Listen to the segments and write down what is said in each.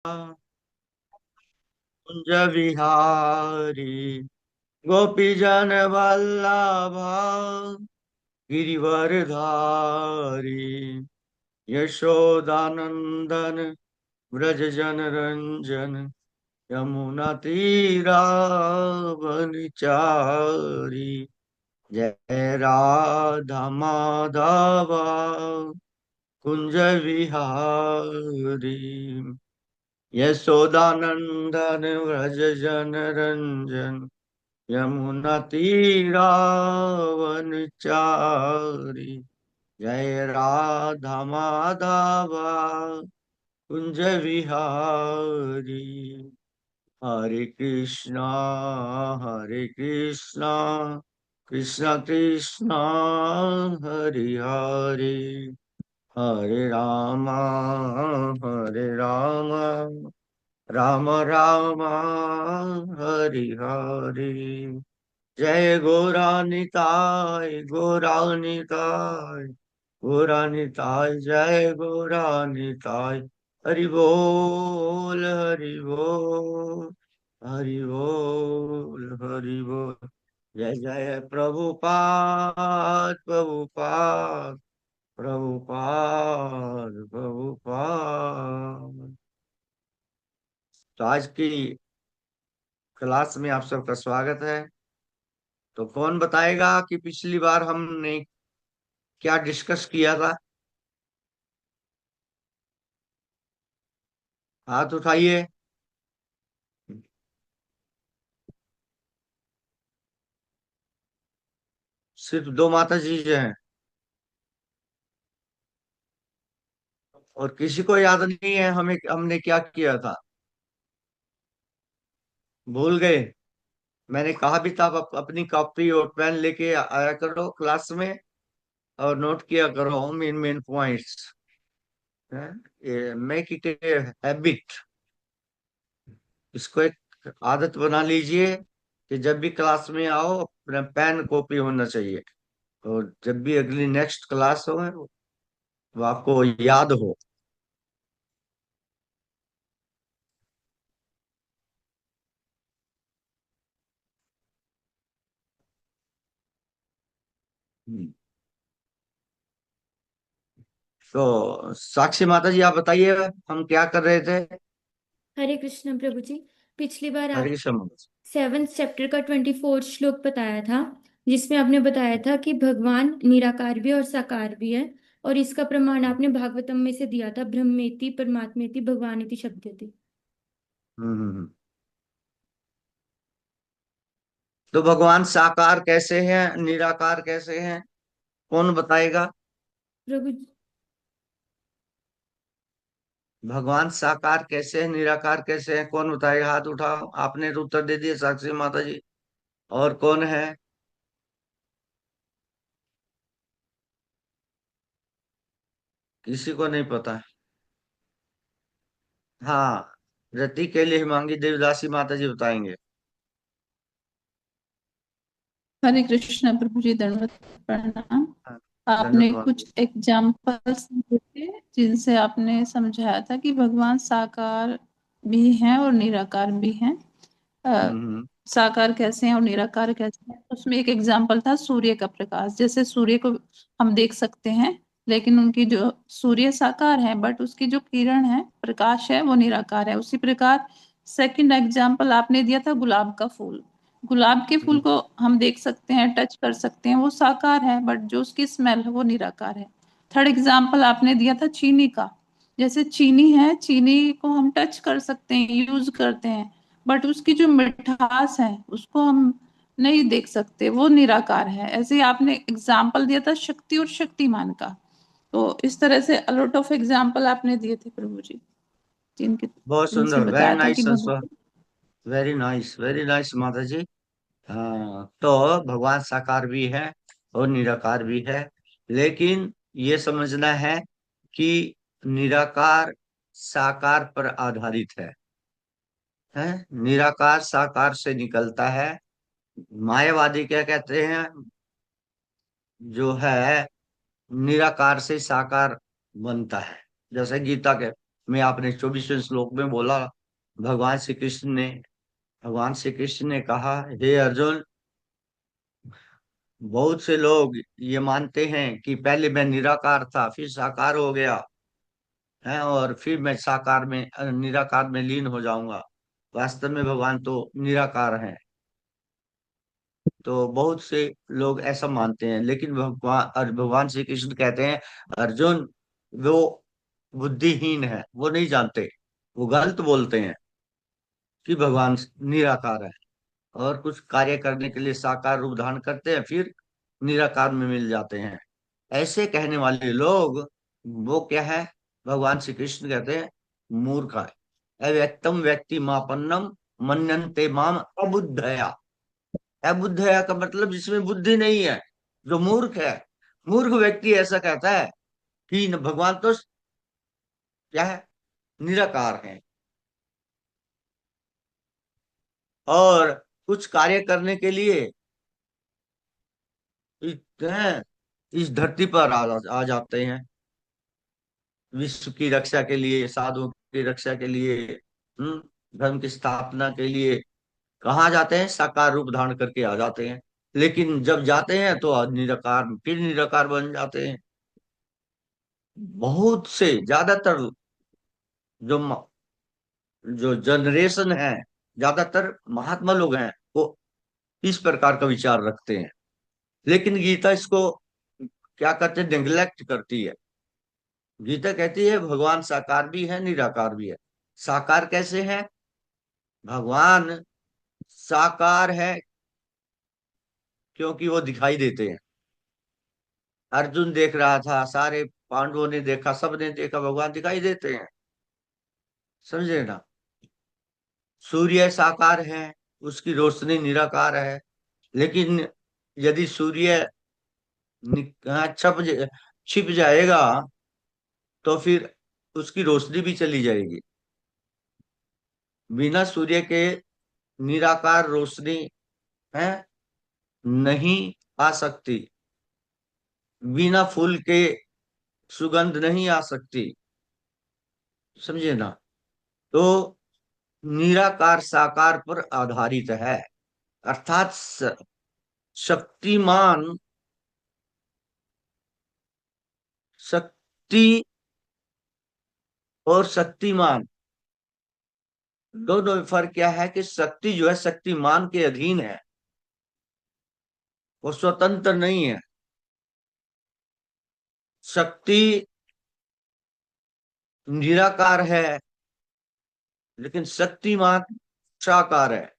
कुंज विहारी गोपी जन वल्लभा गिरिवरधारी यशोदानंदन व्रज जन रंजन यमुना तीरावनचारी जय राधा माधवा कुंज विहारी यशोदानंदन व्रज जन रंजन यमुना तीरावनचारी जय राधा माधवा कुंज विहारी हरे कृष्णा कृष्ण कृष्ण हरे हरे हरे राम राम राम हरे हरे जय गौरानिताय जय गौरानिताय हरि बोल हरि बोल जय जय प्रभुपाद। तो आज की क्लास में आप सबका स्वागत है। तो कौन बताएगा कि पिछली बार हमने क्या डिस्कस किया था? हाथ उठाइए। सिर्फ दो माता जी हैं और किसी को याद नहीं है हमें हमने क्या किया था? भूल गए? मैंने कहा भी था अपनी कॉपी और पेन लेके आया करो क्लास में और नोट किया करो main main points. Make it a habit. इसको एक आदत बना लीजिए कि जब भी क्लास में आओ अपना पेन कॉपी होना चाहिए और जब भी अगली नेक्स्ट क्लास हो वो आपको याद हो। हम्म। तो साक्षी माता जी आप बताइए हम क्या कर रहे थे? हरे कृष्ण प्रभु जी। पिछली बार हरे आप कृष्ण माता जी। सेवेंथ चैप्टर का 24 श्लोक बताया था, जिसमें आपने बताया था कि भगवान निराकार भी और साकार भी है। और इसका प्रमाण आपने भागवतम में से दिया था, ब्रह्मेति परमात्मेति भगवानेति शब्देति। तो भगवान साकार कैसे हैं, निराकार कैसे हैं? कौन बताएगा? प्रभु भगवान साकार कैसे हैं, निराकार कैसे हैं? कौन बताएगा? हाथ उठाओ। आपने तो उत्तर दे दिया साक्षी माता जी। और कौन है? किसी को नहीं पता? हाँ, रति के लिए हिमांगी देवदासी माता जी बताएंगे। हरे कृष्ण प्रभु जी, दंडवत प्रणाम। हाँ, आपने दंडवत कुछ माता। एग्जाम्पल्स दिए थे जिनसे आपने समझाया था कि भगवान साकार भी हैं और निराकार भी हैं। अ, हम्म। साकार कैसे हैं और निराकार कैसे हैं, उसमें एक एग्जाम्पल था सूर्य का प्रकाश। जैसे सूर्य को हम देख सकते हैं, लेकिन उनकी जो सूर्य साकार है बट उसकी जो किरण है, प्रकाश है, वो निराकार है। उसी प्रकार सेकंड एग्जाम्पल आपने दिया था गुलाब का फूल। गुलाब के फूल हम्म। को हम देख सकते हैं, टच कर सकते हैं, वो साकार है, बट जो उसकी स्मेल है वो निराकार है। थर्ड एग्जाम्पल आपने दिया था चीनी का। जैसे चीनी है, चीनी को हम टच कर सकते हैं, यूज करते हैं, बट उसकी जो मिठास है उसको हम नहीं देख सकते, वो निराकार है। ऐसे ही आपने एग्जाम्पल दिया था शक्ति और शक्तिमान का। तो इस तरह से अलॉट ऑफ एग्जाम्पल आपने दिए थे प्रभु जी, जिनके बहुत जिनसे सुंदर, वेरी बताया था कि नाइस आंसर। भगवान। वेरी नाइस माता जी। हाँ, तो भगवान साकार भी है और निराकार भी है, लेकिन ये समझना है कि निराकार साकार पर आधारित है। निराकार साकार से निकलता है। मायावादी क्या कहते हैं? जो है निराकार से साकार बनता है। जैसे गीता के में आपने 24वें श्लोक में बोला, भगवान श्री कृष्ण ने भगवान श्री कृष्ण ने कहा, हे अर्जुन, बहुत से लोग ये मानते हैं कि पहले मैं निराकार था, फिर साकार हो गया है, और फिर मैं साकार में निराकार में लीन हो जाऊंगा। वास्तव में भगवान तो निराकार हैं। तो बहुत से लोग ऐसा मानते हैं, लेकिन भगवान श्री कृष्ण कहते हैं, अर्जुन, वो बुद्धिहीन है, वो नहीं जानते, वो गलत बोलते हैं कि भगवान निराकार है, और कुछ कार्य करने के लिए साकार रूप धारण करते हैं, फिर निराकार में मिल जाते हैं। ऐसे कहने वाले लोग, वो क्या है, भगवान श्री कृष्ण कहते हैं मूर्ख है। अव्यक्तम व्यक्ति मापन्नम मन्यन्ते माम अबुद्धया। अबुद्धया का मतलब जिसमें बुद्धि नहीं है, जो मूर्ख है। मूर्ख व्यक्ति ऐसा कहता है कि भगवान तो क्या है, निराकार है, और कुछ कार्य करने के लिए इस धरती पर आ जाते हैं, विश्व की रक्षा के लिए, साधुओं की रक्षा के लिए, धर्म की स्थापना के लिए। कहाँ जाते हैं, साकार रूप धारण करके आ जाते हैं, लेकिन जब जाते हैं तो निराकार, फिर निराकार बन जाते हैं। बहुत से ज्यादातर जो जो जनरेशन है, ज्यादातर महात्मा लोग हैं, वो इस प्रकार का विचार रखते हैं। लेकिन गीता इसको क्या करते हैं, नेग्लेक्ट करती है। गीता कहती है भगवान साकार भी है, निराकार भी है। साकार कैसे है, भगवान साकार है क्योंकि वो दिखाई देते हैं। अर्जुन देख रहा था, सारे पांडवों ने देखा, सबने देखा, भगवान दिखाई देते हैं, समझे ना। सूर्य साकार है, उसकी रोशनी निराकार है, लेकिन यदि सूर्य छिप जाएगा तो फिर उसकी रोशनी भी चली जाएगी। बिना सूर्य के निराकार रोशनी है नहीं आ सकती, बिना फूल के सुगंध नहीं आ सकती, समझे ना। तो निराकार साकार पर आधारित है, अर्थात शक्तिमान, शक्ति और शक्तिमान दोनों में फर्क क्या है, कि शक्ति जो है शक्तिमान के अधीन है, वो स्वतंत्र नहीं है। शक्ति निराकार है, लेकिन शक्तिमान साकार है।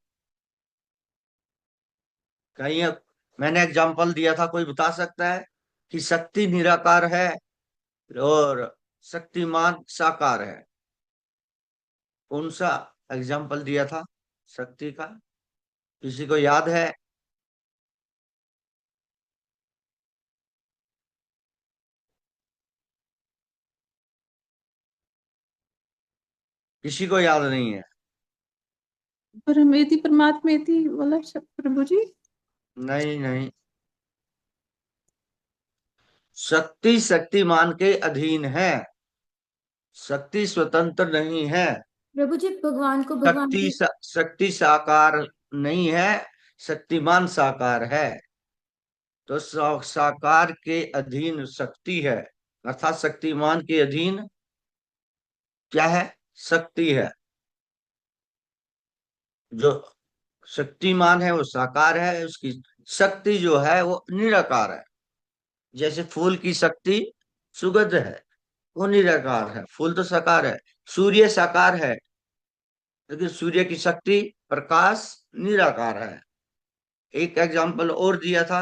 कहीं मैंने एग्जांपल दिया था, कोई बता सकता है कि शक्ति निराकार है और शक्तिमान साकार है? कौन सा एग्जांपल दिया था शक्ति का, किसी को याद है? किसी को याद नहीं है? ब्रह्मेति परमात्मेति बोला प्रभु जी। नहीं नहीं, शक्ति शक्तिमान के अधीन है, शक्ति स्वतंत्र नहीं है। प्रभु जी, भगवान को भगवान की शक्ति साकार नहीं है, शक्तिमान साकार है। तो साकार के अधीन शक्ति है, अर्थात शक्तिमान के अधीन क्या है, शक्ति है। जो शक्तिमान है वो साकार है, उसकी शक्ति जो है वो निराकार है। जैसे फूल की शक्ति सुगंध है, वो निराकार है, फूल तो साकार है। सूर्य साकार है, लेकिन सूर्य की शक्ति प्रकाश निराकार है। एक एग्जाम्पल और दिया था।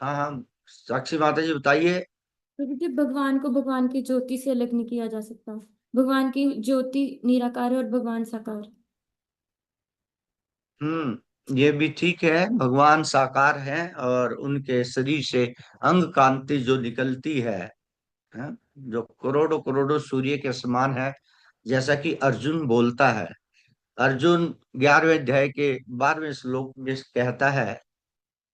हाँ हाँ, साक्षी माता जी बताइए। प्रभु जी, भगवान को भगवान की ज्योति से अलग नहीं किया जा सकता। भगवान की ज्योति निराकार है और भगवान साकार। ये भी ठीक है, भगवान साकार हैं और उनके शरीर से अंग कांति जो निकलती है, जो करोड़ों करोड़ों सूर्य के समान है। जैसा कि अर्जुन बोलता है, अर्जुन 11वें अध्याय के 12वें श्लोक में कहता है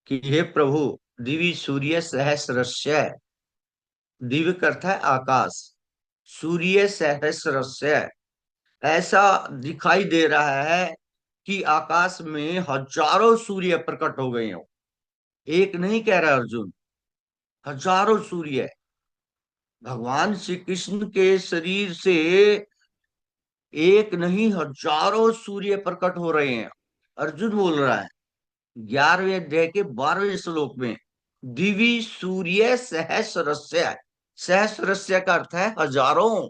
कि हे प्रभु, दिवि सूर्य सहस्रस्य, दिव्य का अर्थ है आकाश, सूर्य सहस्रस्य, ऐसा दिखाई दे रहा है कि आकाश में हजारों सूर्य प्रकट हो गए हो। एक नहीं कह रहा अर्जुन, हजारों सूर्य। भगवान श्री कृष्ण के शरीर से एक नहीं हजारों सूर्य प्रकट हो रहे हैं। अर्जुन बोल रहा है 11वें अध्याय के 12वें श्लोक में, दिवी सूर्य सहस्रस्य। सहस्रस्य का अर्थ है हजारों,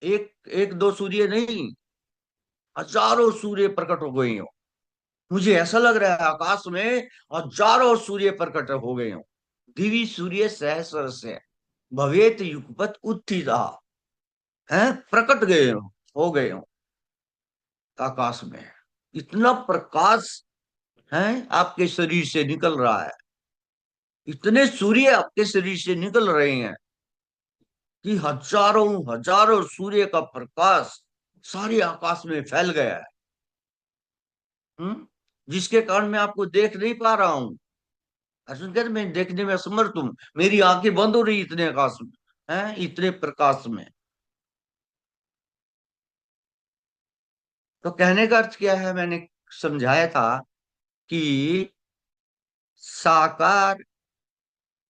एक एक दो सूर्य नहीं, हजारों सूर्य प्रकट हो गए हो। मुझे ऐसा लग रहा है आकाश में हजारों सूर्य प्रकट हो गए हो। दिवी सूर्य सहस्रस्य भवेत युगपत उत्थिता, है प्रकट गए हो गए हो आकाश में। इतना प्रकाश है आपके शरीर से निकल रहा है, इतने सूर्य आपके शरीर से निकल रहे हैं कि हजारों हजारों सूर्य का प्रकाश सारे आकाश में फैल गया है। जिसके कारण मैं आपको देख नहीं पा रहा हूं। अर्जुन कहते मैं देखने में असमर्थ हूं, मेरी आंखें बंद हो रही इतने आकाश में, है इतने प्रकाश में। तो कहने का अर्थ क्या है, मैंने समझाया था कि साकार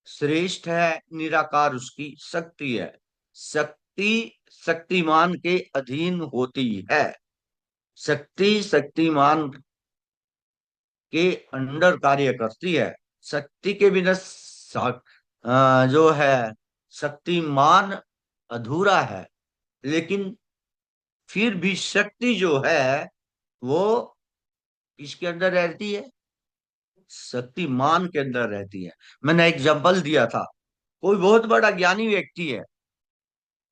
श्रेष्ठ है, निराकार उसकी शक्ति है। शक्ति शक्तिमान के अधीन होती है, शक्ति शक्तिमान के अंडर कार्य करती है। शक्ति के बिना जो है शक्तिमान अधूरा है। लेकिन फिर भी शक्ति जो है वो किसके अंदर रहती है, शक्तिमान के अंदर रहती है। मैंने एग्जांपल दिया था, कोई बहुत बड़ा ज्ञानी व्यक्ति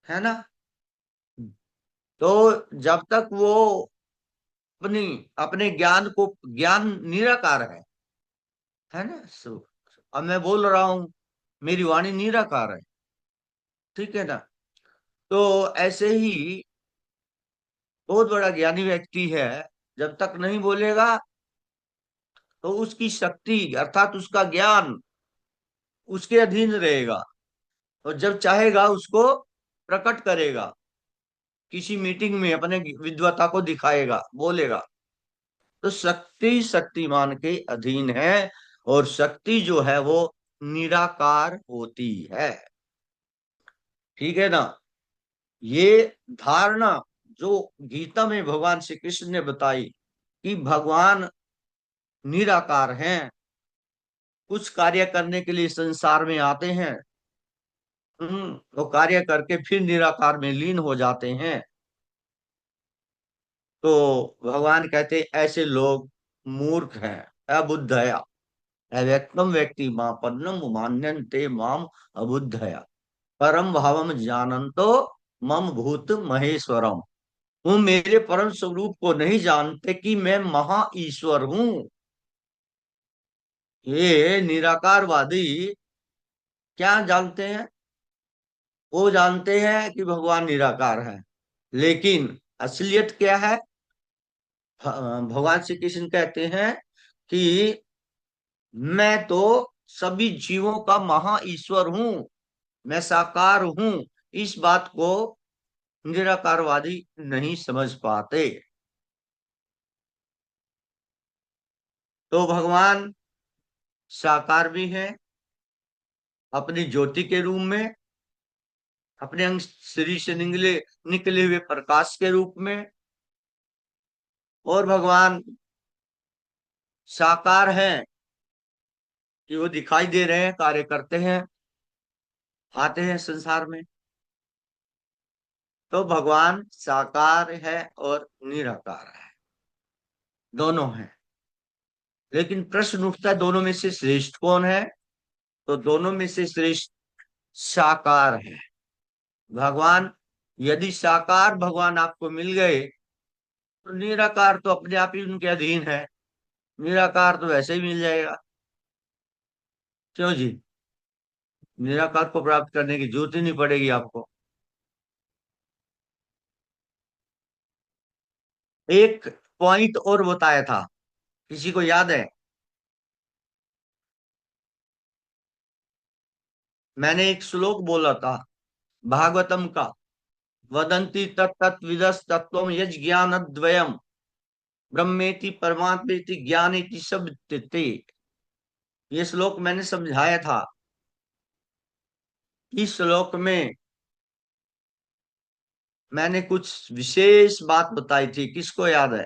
है ना, तो जब तक वो अपनी अपने ज्ञान को, ज्ञान निराकार है ना। अब मैं बोल रहा हूं, मेरी वाणी निराकार है, ठीक है ना। तो ऐसे ही बहुत बड़ा ज्ञानी व्यक्ति है, जब तक नहीं बोलेगा तो उसकी शक्ति अर्थात उसका ज्ञान उसके अधीन रहेगा, और जब चाहेगा उसको प्रकट करेगा, किसी मीटिंग में अपने विद्वता को दिखाएगा, बोलेगा। तो शक्ति शक्तिमान के अधीन है, और शक्ति जो है वो निराकार होती है, ठीक है ना। ये धारणा जो गीता में भगवान श्री कृष्ण ने बताई कि भगवान निराकार हैं, कुछ कार्य करने के लिए संसार में आते हैं, वो कार्य करके फिर निराकार में लीन हो जाते हैं। तो भगवान कहते ऐसे लोग मूर्ख हैं, अबुद्धया, अव्यक्तम व्यक्ति मां पन्नम मान्यन्ते माम अबुद्धया परम भावम जानन्तो मम भूत महेश्वरम। वो मेरे परम स्वरूप को नहीं जानते कि मैं महा ईश्वर हूं। ये निराकारवादी क्या जानते हैं, वो जानते हैं कि भगवान निराकार है, लेकिन असलियत क्या है। भगवान श्री कृष्ण कहते हैं कि मैं तो सभी जीवों का महा ईश्वर हूं, मैं साकार हूं। इस बात को निराकारवादी नहीं समझ पाते। तो भगवान साकार भी है अपनी ज्योति के रूप में, अपने अंग शरीर से निकले निकले हुए प्रकाश के रूप में, और भगवान साकार हैं कि वो दिखाई दे रहे हैं, कार्य करते हैं, आते हैं संसार में। तो भगवान साकार है और निराकार है, दोनों है। लेकिन प्रश्न उठता है दोनों में से श्रेष्ठ कौन है, तो दोनों में से श्रेष्ठ साकार है भगवान। यदि साकार भगवान आपको मिल गए तो निराकार तो अपने आप ही उनके अधीन है, निराकार तो वैसे ही मिल जाएगा। क्यों जी, निराकार को प्राप्त करने की जरूरत ही नहीं पड़ेगी आपको। एक पॉइंट और बताया था, किसी को याद है। मैंने एक श्लोक बोला था भागवतम का, वदंती तत्त विदस तत्वम यज ज्ञान द्वयम ब्रह्मेति परमात्मेति ज्ञानेति सब ते। ये श्लोक मैंने समझाया था। इस श्लोक में मैंने कुछ विशेष बात बताई थी, किसको याद है?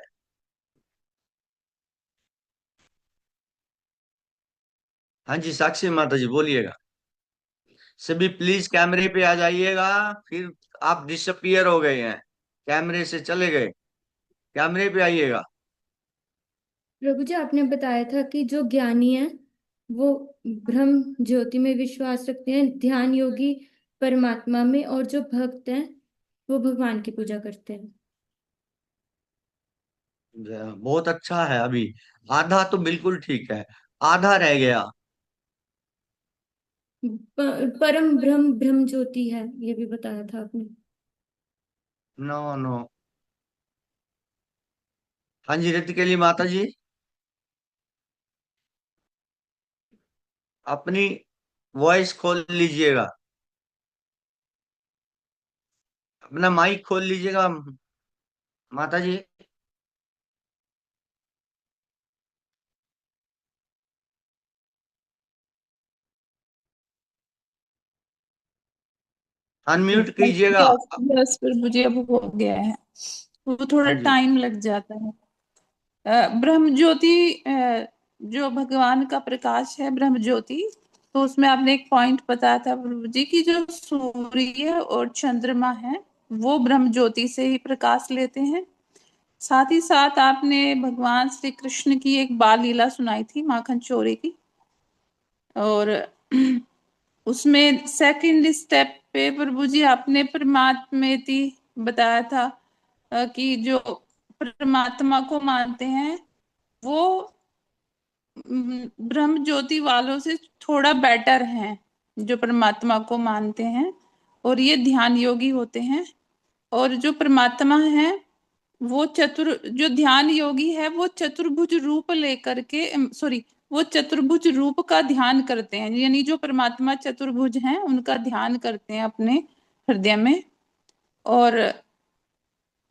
हाँ जी, साक्षी माता जी बोलिएगा। सभी प्लीज कैमरे पे आ जाइएगा। फिर आप डिसअपियर हो गए हैं, कैमरे से चले गए, कैमरे पे आइएगा। प्रभु जी, आपने बताया था कि जो ज्ञानी है वो ब्रह्म ज्योति में विश्वास रखते हैं, ध्यान योगी परमात्मा में, और जो भक्त हैं वो भगवान की पूजा करते हैं। बहुत अच्छा है। अभी आधा तो बिल्कुल ठीक है, आधा रह गया। परम ब्रह्म ब्रह्म ज्योति है, ये भी बताया था आपने। No no. हाँ जी, रति के लिए माता जी अपनी वॉइस खोल लीजिएगा, अपना माइक खोल लीजिएगा माता जी। अनम्यूट कीजिएगा। यस यस फिर मुझे अब हो गया है, वो थोड़ा हाँ जी। टाइम लग जाता है। ब्रह्म ज्योति जो भगवान का प्रकाश है ब्रह्म ज्योति, तो उसमें आपने एक पॉइंट बताया था प्रभु जी की जो सूर्य और चंद्रमा है वो ब्रह्म ज्योति से ही प्रकाश लेते हैं। साथ ही साथ आपने भगवान श्री कृष्ण की एक बाल लीला सुनाई थी माखन चोरी की, और उसमें सेकंड स्टेप पे प्रभु जी आपने परमात्मेति बताया था, कि जो परमात्मा को मानते हैं वो ब्रह्म ज्योति वालों से थोड़ा बेटर हैं, जो परमात्मा को मानते हैं और ये ध्यान योगी होते हैं। और जो परमात्मा है वो जो ध्यान योगी है वो चतुर्भुज रूप लेकर के, सॉरी, वो चतुर्भुज रूप का ध्यान करते हैं, यानी जो परमात्मा चतुर्भुज हैं उनका ध्यान करते हैं अपने हृदय में। और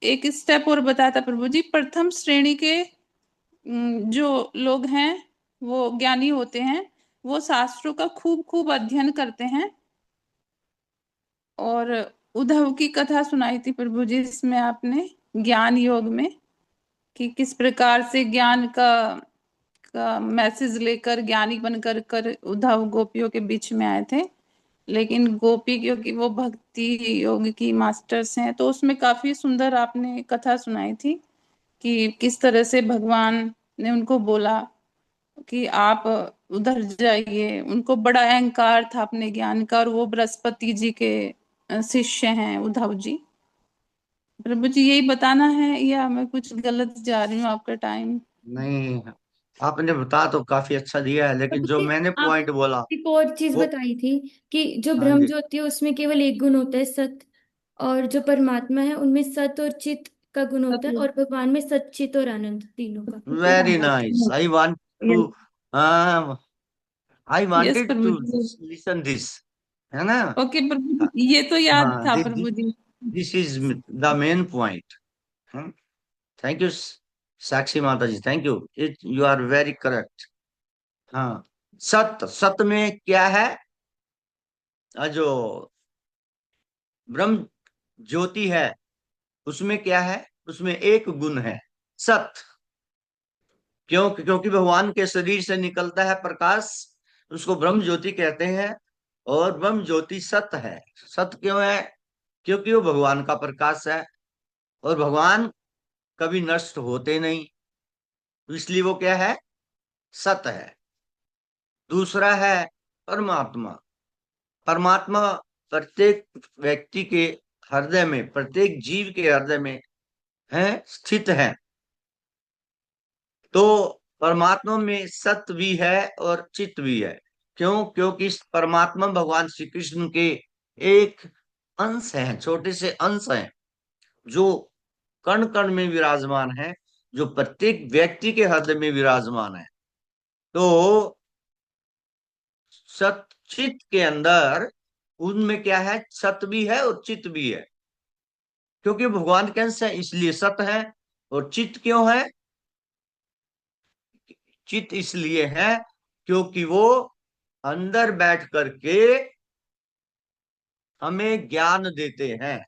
एक स्टेप और बताया था प्रभु जी, प्रथम श्रेणी के जो लोग हैं वो ज्ञानी होते हैं, वो शास्त्रों का खूब खूब अध्ययन करते हैं। और उद्धव की कथा सुनाई थी प्रभु जी इसमें आपने ज्ञान योग में, कि किस प्रकार से ज्ञान का मैसेज लेकर ज्ञानी बनकर कर उद्धव गोपियों के बीच में आए थे। लेकिन गोपी क्योंकि वो भक्ति योग की मास्टर्स हैं, तो उसमें काफी सुंदर आपने कथा सुनाई थी कि किस तरह से भगवान ने उनको बोला कि आप उधर जाइए। उनको बड़ा अहंकार था अपने ज्ञान का, और वो बृहस्पति जी के शिष्य हैं उद्धव जी। प्रभु जी यही बताना है या मैं कुछ गलत जा रही हूँ आपका टाइम? नहीं, आपने बता तो काफी अच्छा दिया है, लेकिन जो मुझे मैंने आप पॉइंट बोला एक और चीज वो। बताई थी कि जो हाँ ब्रह्म जी। ज्योति है उसमें केवल एक गुण होता है, सत। और जो परमात्मा है उनमें सत और चित का गुण होता है, और भगवान में सत चित और आनंद तीनों का। Very nice. To I yes wanted Prabhu to ji. Listen this, है ना? ओके प्रभु जी, ये तो याद हाँ, था प्रभु जी। This is the main point. Thank you Sakshi Mata ji, thank you. It you are very correct. हाँ, सत्य, सत्य में क्या है? जो ब्रह्म ज्योति है उसमें क्या है? उसमें एक गुण है, सत्य। क्योंकि भगवान के शरीर से निकलता है प्रकाश, उसको ब्रह्म ज्योति कहते हैं। और ब्रह्म ज्योति सत्य है। सत्य क्यों है? क्योंकि वो भगवान का प्रकाश है, और भगवान कभी नष्ट होते नहीं, इसलिए वो क्या है? सत्य है। दूसरा है परमात्मा। परमात्मा प्रत्येक व्यक्ति के हृदय में, प्रत्येक जीव के हृदय में है, स्थित है। तो परमात्मा में सत्य भी है और चित्त भी है। क्यों? क्योंकि इस परमात्मा भगवान श्री कृष्ण के एक अंश हैं, छोटे से अंश हैं, जो कण कण में विराजमान है, जो प्रत्येक व्यक्ति के हृदय में विराजमान है। तो सचित के अंदर उनमें क्या है, सत भी है और चित भी है। क्योंकि भगवान के अंश है इसलिए सत है। और चित क्यों है? चित इसलिए है क्योंकि वो अंदर बैठ करके हमें ज्ञान देते हैं,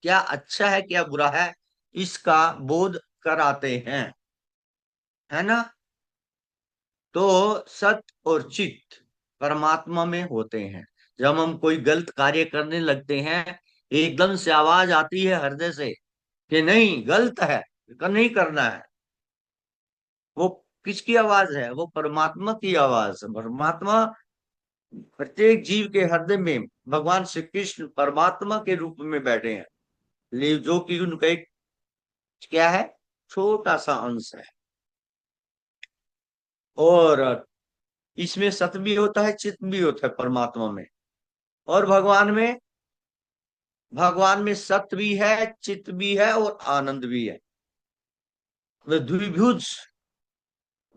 क्या अच्छा है क्या बुरा है इसका बोध कराते हैं, है ना। तो सत और चित परमात्मा में होते हैं। जब हम कोई गलत कार्य करने लगते हैं, एकदम से आवाज आती है हृदय से कि नहीं, गलत है, नहीं करना है। वो किसकी आवाज है? वो परमात्मा की आवाज है। परमात्मा प्रत्येक जीव के हृदय में भगवान श्री कृष्ण परमात्मा के रूप में बैठे हैं, जो कि उनका एक क्या है, छोटा सा अंश है। और इसमें सत भी होता है, चित भी होता है परमात्मा में। और भगवान में सत भी है, चित भी है और आनंद भी है। वे द्विभुज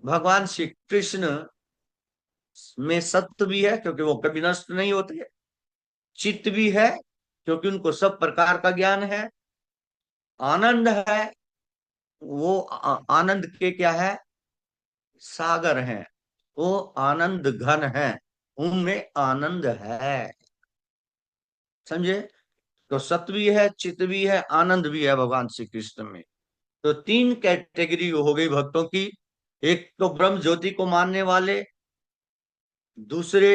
भगवान श्री कृष्ण में सत्य भी है क्योंकि वो कभी नष्ट नहीं होते, चित्त भी है क्योंकि उनको सब प्रकार का ज्ञान है, आनंद है, वो आनंद के क्या है, सागर हैं, वो आनंद घन है, उनमें आनंद है। समझे? तो सत्य भी है, चित्त भी है, आनंद भी है भगवान श्री कृष्ण में। तो तीन कैटेगरी हो गई भक्तों की। एक तो ब्रह्म ज्योति को मानने वाले, दूसरे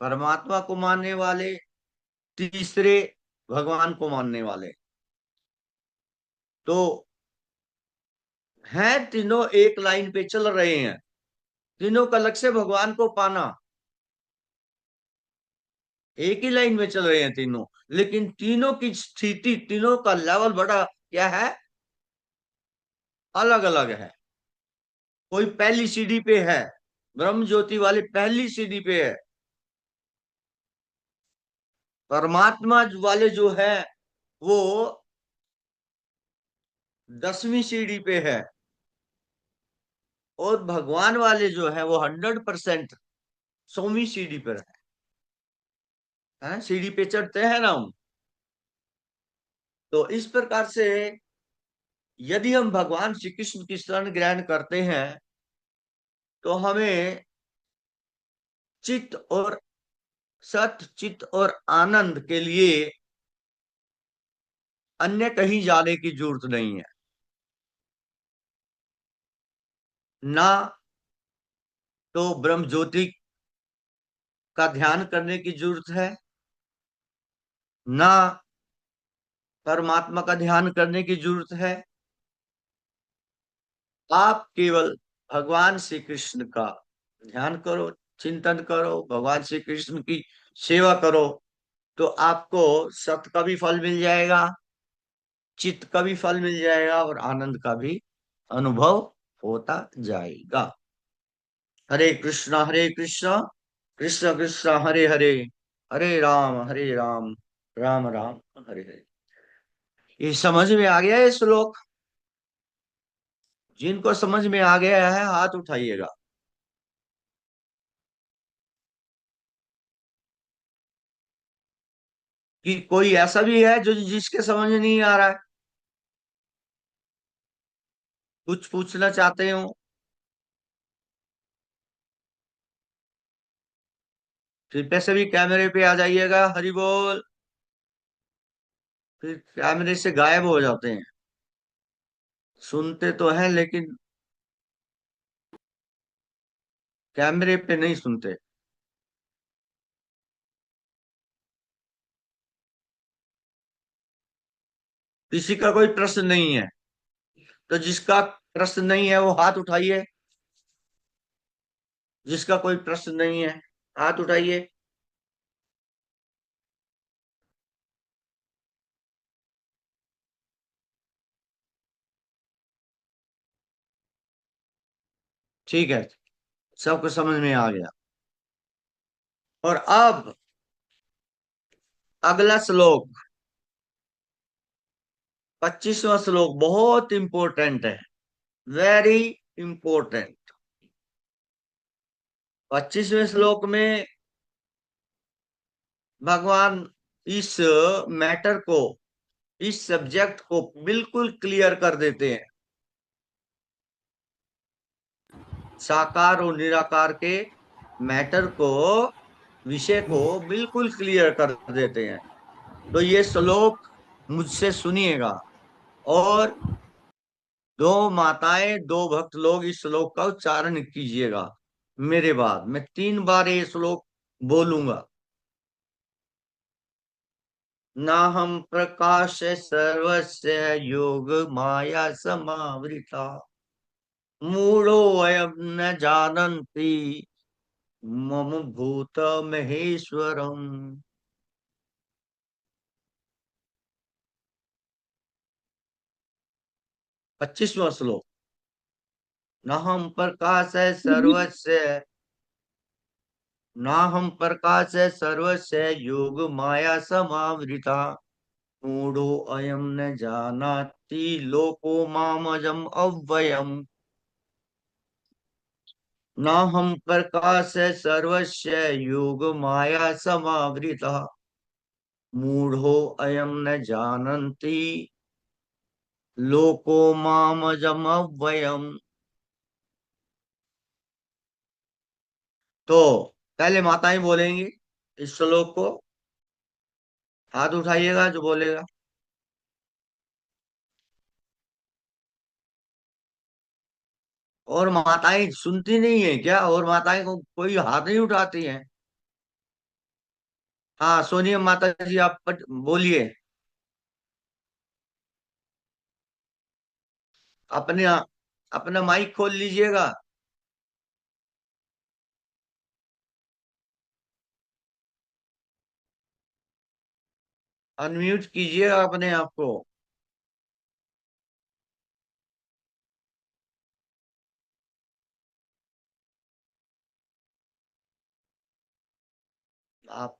परमात्मा को मानने वाले, तीसरे भगवान को मानने वाले। तो हैं तीनों एक लाइन पे चल रहे हैं, तीनों का लक्ष्य भगवान को पाना, एक ही लाइन में चल रहे हैं तीनों। लेकिन तीनों की स्थिति, तीनों का लेवल बड़ा क्या है, अलग अलग है। कोई पहली सीढ़ी पे है, ब्रह्म ज्योति वाले पहली सीढ़ी पे है। परमात्मा वाले जो है वो 10वीं सीढ़ी पे है। और भगवान वाले जो है वो 100% 100वीं सीढ़ी पर है, सीढ़ी पे चढ़ते हैं ना हम। तो इस प्रकार से यदि हम भगवान श्री कृष्ण की शरण ग्रहण करते हैं तो हमें चित्त और सत, चित्त और आनंद के लिए अन्य कहीं जाने की जरूरत नहीं है। ना तो ब्रह्म ज्योति का ध्यान करने की जरूरत है, ना परमात्मा का ध्यान करने की जरूरत है। आप केवल भगवान श्री कृष्ण का ध्यान करो, चिंतन करो, भगवान श्री कृष्ण की सेवा करो, तो आपको सत का भी फल मिल जाएगा, चित्त का भी फल मिल जाएगा और आनंद का भी अनुभव होता जाएगा। हरे कृष्णा, हरे कृष्णा, कृष्ण कृष्ण हरे हरे, हरे राम, राम राम हरे हरे। ये समझ में आ गया ये श्लोक? जिनको समझ में आ गया है हाथ उठाइएगा। कि कोई ऐसा भी है जो जिसके समझ नहीं आ रहा है, कुछ पूछना चाहते हो? कृपया से भी कैमरे पे आ जाइएगा, हरि बोल। फिर कैमरे से गायब हो जाते हैं, सुनते तो हैं लेकिन कैमरे पे नहीं सुनते। किसी का कोई प्रश्न नहीं है? तो जिसका प्रश्न नहीं है वो हाथ उठाइए। जिसका कोई प्रश्न नहीं है हाथ उठाइए। ठीक है, सबको समझ में आ गया। और अब अगला श्लोक, 25वां श्लोक बहुत इंपॉर्टेंट है, वेरी इंपॉर्टेंट। 25वें श्लोक में भगवान इस मैटर को, इस सब्जेक्ट को बिल्कुल क्लियर कर देते हैं। साकार और निराकार के मैटर को, विषय को बिल्कुल क्लियर कर देते हैं। तो ये श्लोक मुझसे सुनिएगा, और दो माताएं, दो भक्त लोग इस श्लोक का उच्चारण कीजिएगा मेरे बाद। मैं 3 बार ये श्लोक बोलूंगा। नाहं प्रकाश सर्वस्य योग माया समावृता, मूढ़ो अयं न जानन्ति मम भूत महेश्वरम। 25वां श्लोक। नाहं प्रकाश सर्वस्य, नाहं प्रकाश सर्वस्य योग माया समावृता, मूढ़ो अयं न जानाति लोको मामजम् अव्ययम्। नाहं प्रकाश सर्वस्य योग माया समावृता, मूढ़ो अयं न जानन्ति लोको मामजम् अव्ययम्। तो पहले माताएं बोलेंगी इस श्लोक को। हाथ उठाइएगा जो बोलेगा। और माताएं सुनती नहीं है क्या? और माताएं को कोई हाथ नहीं उठाती हैं? हाँ, सोनिया माता जी, आप बोलिए। अपने अपना माइक खोल लीजिएगा। अनम्यूट कीजिएगा अपने आप को। आप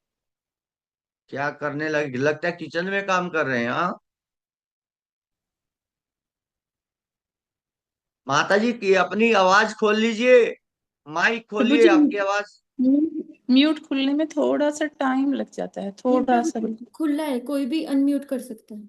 क्या करने लगे? लगता है किचन में काम कर रहे हैं। हाँ, माता जी की अपनी आवाज खोल लीजिए, माइक प्रभु खोलिए, जी, आपकी आवाज। म्यूट खुलने में थोड़ा सा टाइम लग जाता है, नहीं थोड़ा सा। प्रभु, खुला है, कोई भी अनम्यूट कर सकता है।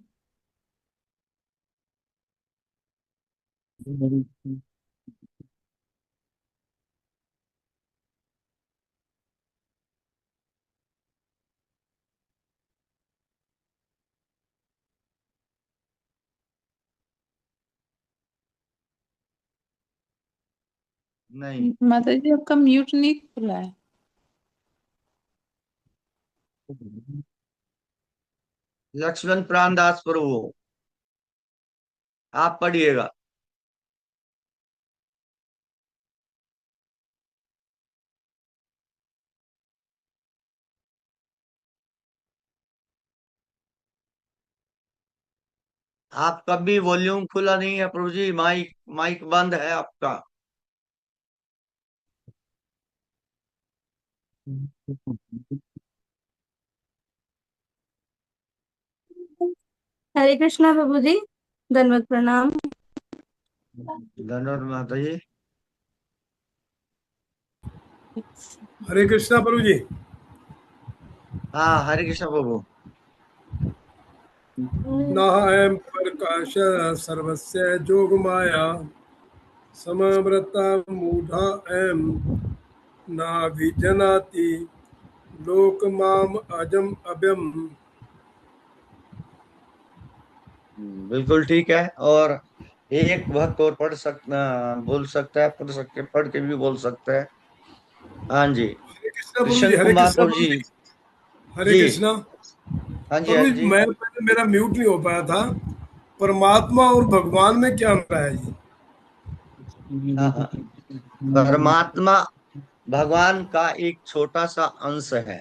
नहीं। माता जी, आपका म्यूट नहीं खुला है। लक्ष्मण प्राणदास प्रभु, आप पढ़िएगा। आपका भी वॉल्यूम खुला नहीं है प्रभु जी, माइक माइक बंद है आपका। हरे कृष्णा प्रभु जी, दंडवत प्रणाम। धन्यवाद माता जी। हरे कृष्णा प्रभु जी। हाँ, हरे कृष्ण प्रभु। नाहं प्रकाश सर्वस्य जोगमाया समव्रता मूढ़ा एम नाभिजनाति लोक माम अजम अभ्यम। बिल्कुल ठीक है। और एक भक्त और पढ़ सकता, बोल सकता है, पढ़ के भी बोल सकता है। हाँ जी, हरे कृष्णा प्रभु जी। कृष्ण हरे कुमार कृष्णा प्रभु प्रभु जी। जी। हरे जी, कृष्णा हाँ जी, हाँ प्रभु जी, जी। मैं पहले मेरा म्यूट नहीं हो पाया था। परमात्मा और भगवान में क्या अंतर है जी? हाँ हाँ, परमात्मा भगवान का एक छोटा सा अंश है,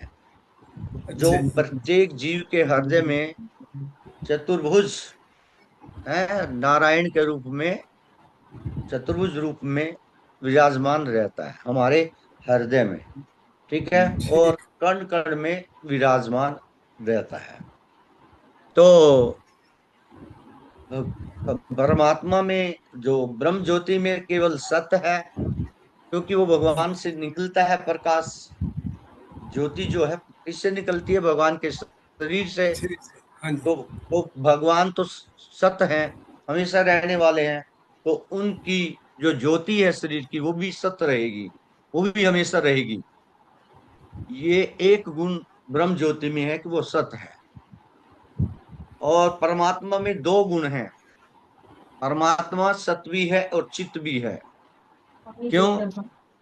जो अच्छा जी। प्रत्येक जीव के हृदय में चतुर्भुज है, नारायण के रूप में, चतुर्भुज रूप में विराजमान रहता है हमारे हृदय में। ठीक है। और ठीक। कण कण में विराजमान रहता है। तो परमात्मा में जो ब्रह्म ज्योति में केवल सत्य है, क्योंकि वो भगवान से निकलता है प्रकाश। ज्योति जो है किससे निकलती है? भगवान के शरीर से। ठीक है। हाँ जी। तो भगवान तो सत है, हमेशा रहने वाले हैं, तो उनकी जो ज्योति है शरीर की वो भी सत रहेगी, वो भी हमेशा रहेगी। ये एक गुण ब्रह्म ज्योति में है कि वो सत है। और परमात्मा में दो गुण हैं, परमात्मा सत भी है और चित्त भी है। क्यों?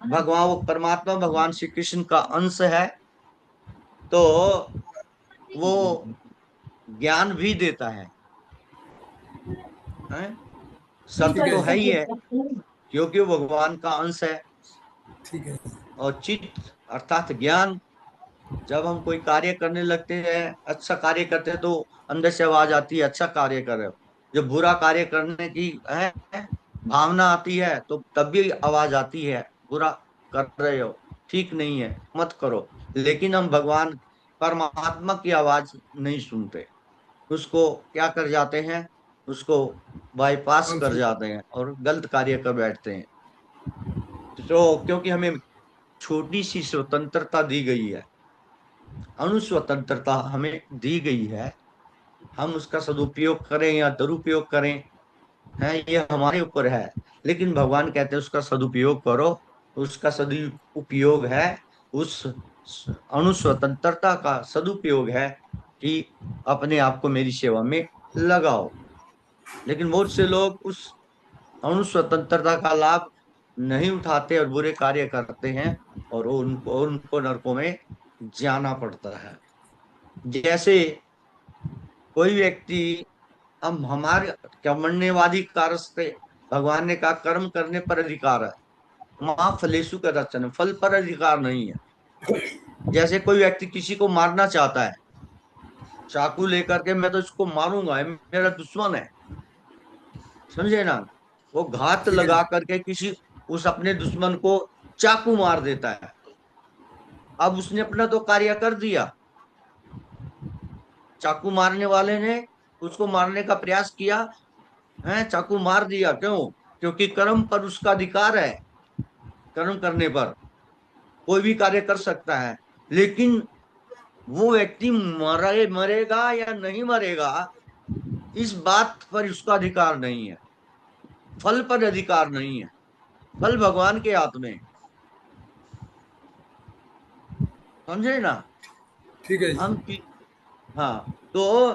भगवान, वो परमात्मा भगवान श्री कृष्ण का अंश है, तो वो ज्ञान भी देता है? सत ठीक है तो है जी। ही है, क्योंकि वो भगवान का अंश है। ठीक है। और चित्त अर्थात ज्ञान, जब हम कोई कार्य करने लगते हैं, अच्छा कार्य करते हैं, तो अंदर से आवाज आती है अच्छा कार्य कर रहे हो। जब बुरा कार्य करने की है भावना आती है, तो तब भी आवाज आती है बुरा कर रहे हो, ठीक नहीं है, मत करो। लेकिन हम भगवान परमात्मा की आवाज नहीं सुनते, उसको क्या कर जाते हैं, उसको बाईपास हाँ कर जी। जाते हैं और गलत कार्य कर बैठते हैं। तो क्योंकि हमें छोटी सी स्वतंत्रता दी गई है, अनुस्वतंत्रता हमें दी गई है, हम उसका सदुपयोग करें या दुरुपयोग करें, है ये हमारे ऊपर है। लेकिन भगवान कहते हैं उसका सदुपयोग करो। उसका सदुपयोग है, उस अनुस्वतंत्रता का सदुपयोग है कि अपने आप को मेरी सेवा में लगाओ। लेकिन बहुत से लोग उस अनुस्वतंत्रता का लाभ नहीं उठाते और बुरे कार्य करते हैं, और उनको नरकों में जाना पड़ता है। जैसे कोई व्यक्ति, हम हमारे कर्मण्यवादी कार्य से, भगवान ने कहा कर्म करने पर अधिकार है, वहां फलेशु का रचन, फल पर अधिकार नहीं है। जैसे कोई व्यक्ति किसी को मारना चाहता है, चाकू लेकर के मैं तो इसको मारूंगा, ये मेरा दुश्मन है, समझे ना? वो घात ठीक है लगा जी। करके किसी उस अपने दुश्मन को चाकू मार देता है। अब उसने अपना तो कार्य कर दिया, चाकू मारने वाले ने उसको मारने का प्रयास किया है, चाकू मार दिया। क्यों? क्योंकि कर्म पर उसका अधिकार है, कर्म करने पर कोई भी कार्य कर सकता है। लेकिन वो व्यक्ति मरेगा या नहीं मरेगा, इस बात पर उसका अधिकार नहीं है, फल पर अधिकार नहीं है, फल भगवान के हाथ में, समझे ना? ठीक है जी। हम हाँ, तो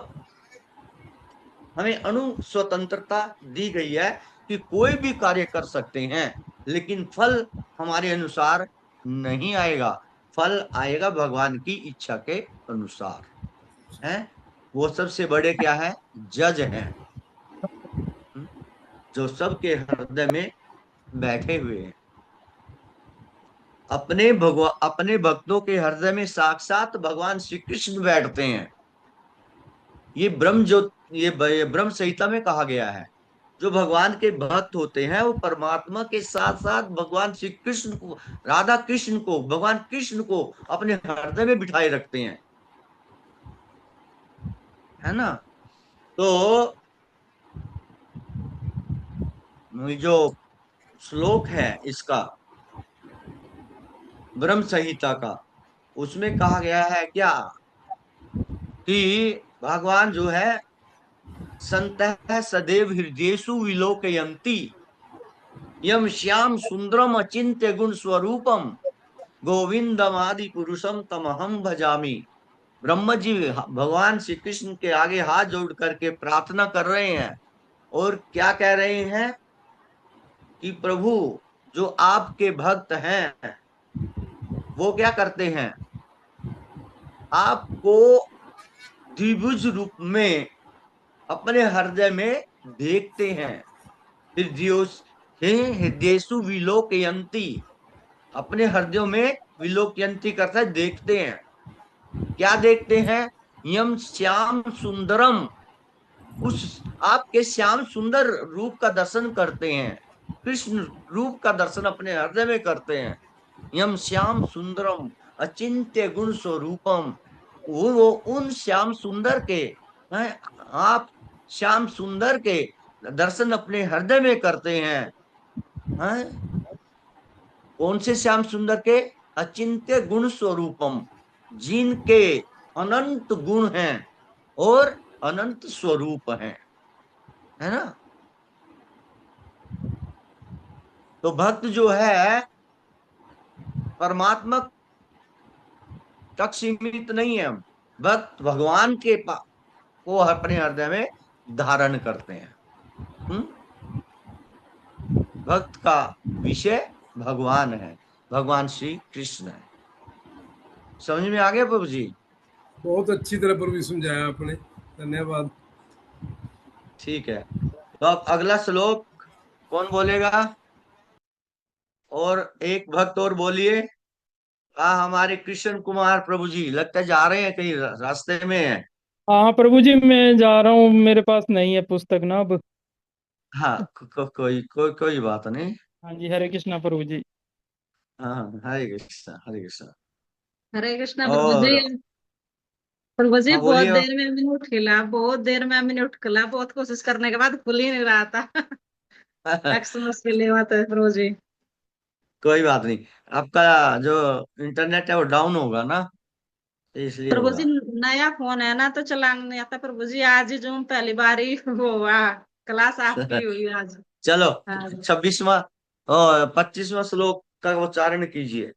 हमें अणु स्वतंत्रता दी गई है कि कोई भी कार्य कर सकते हैं, लेकिन फल हमारे अनुसार नहीं आएगा, फल आएगा भगवान की इच्छा के अनुसार। है, वो सबसे बड़े क्या है? जज हैं, जो सबके हृदय में बैठे हुए हैं। अपने भक्तों के हृदय में साक्षात भगवान श्री कृष्ण बैठते हैं। ये ब्रह्म जो ये ब्रह्म संहिता में कहा गया है, जो भगवान के भक्त होते हैं वो परमात्मा के साथ साथ भगवान श्री कृष्ण को, राधा कृष्ण को, भगवान कृष्ण को अपने हृदय में बिठाए रखते हैं, है ना? तो ये जो श्लोक है इसका, ब्रह्म संहिता का, उसमें कहा गया है क्या कि भगवान जो है संतः सदैव हृदयेषु विलोकयन्ति यम श्याम सुंदरम अचिंत्य गुण स्वरूपम गोविंदमादि पुरुषम तमहम भजामि। ब्रह्म जी भगवान श्री कृष्ण के आगे हाथ जोड़ करके प्रार्थना कर रहे हैं, और क्या कह रहे हैं कि प्रभु, जो आपके भक्त हैं वो क्या करते हैं? आपको द्विभुज रूप में अपने हृदय में देखते हैं। हृदयोस हे हृदयेषु विलोकयन्ति, अपने हृदयों में विलोकयन्ति करता है, देखते हैं। क्या देखते हैं? यम श्याम सुंदरम, उस आपके श्याम सुंदर रूप का दर्शन करते हैं, कृष्ण रूप का दर्शन अपने हृदय में करते हैं। यम श्याम सुंदरम अचिंत्य गुण स्वरूपम, वो उन श्याम सुंदर के हैं, आप श्याम सुंदर के दर्शन अपने हृदय में करते हैं? कौन से श्याम सुंदर के? अचिंत्य गुण स्वरूपम, जिनके अनंत गुण हैं और अनंत स्वरूप हैं, है ना। तो भक्त जो है परमात्मा तक सीमित नहीं है। हम भक्त भगवान को अपने हृदय में धारण करते हैं। हम्म? भक्त का विषय भगवान है, भगवान श्री कृष्ण है। समझ में आ गया प्रभु जी? बहुत अच्छी तरह प्रभु जी समझाया आपने, धन्यवाद। ठीक है, तो अब अगला श्लोक कौन बोलेगा? और एक भक्त और बोलिए। हाँ, हमारे कृष्ण कुमार प्रभु जी लगता है जा रहे हैं, कहीं रास्ते में है। हाँ प्रभु जी, मैं जा रहा हूँ, मेरे पास नहीं है पुस्तक ना अब। हाँ, कोई बात नहीं। हाँ जी, हरे कृष्णा प्रभु जी। हाँ, हरे कृष्णा, हरे कृष्णा। हरे कृष्णा प्रभु जी। और प्रभु जी हाँ बहुत बोलिए। देर में मैंने उठ खिला, बहुत देर में मैंने उठ खिला, बहुत कोशिश करने के बाद खुल ही नहीं रहा था। एक्समस के लिए बात है प्रभु जी। कोई बात नहीं। आपका जो इंटरनेट है वो डाउन होगा ना, इसलिए प्रभु जी होगा। नया फोन है ना, तो चलाना नहीं आता प्रभु जी। आज ही जो पहली बार ही वो हुआ, क्लास आपकी हुई आज। चलो, हाँ 26वां और 25वां श्लोक का उच्चारण कीजिए।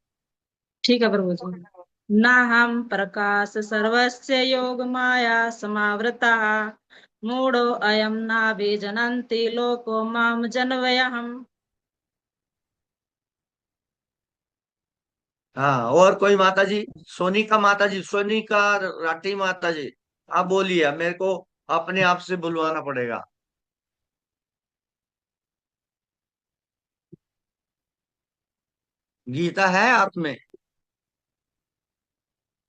ठीक है प्रभु जी। न हम प्रकाश सर्वस्य योग माया समावृता, मूढ़ो अयम नाभिजनन्ति लोको माम जनवयहम्। हाँ, और कोई माता जी? सोनिका माता जी, सोनिका राठी माता जी, आप बोलिए, मेरे को अपने आप से बुलवाना पड़ेगा। गीता है आप में?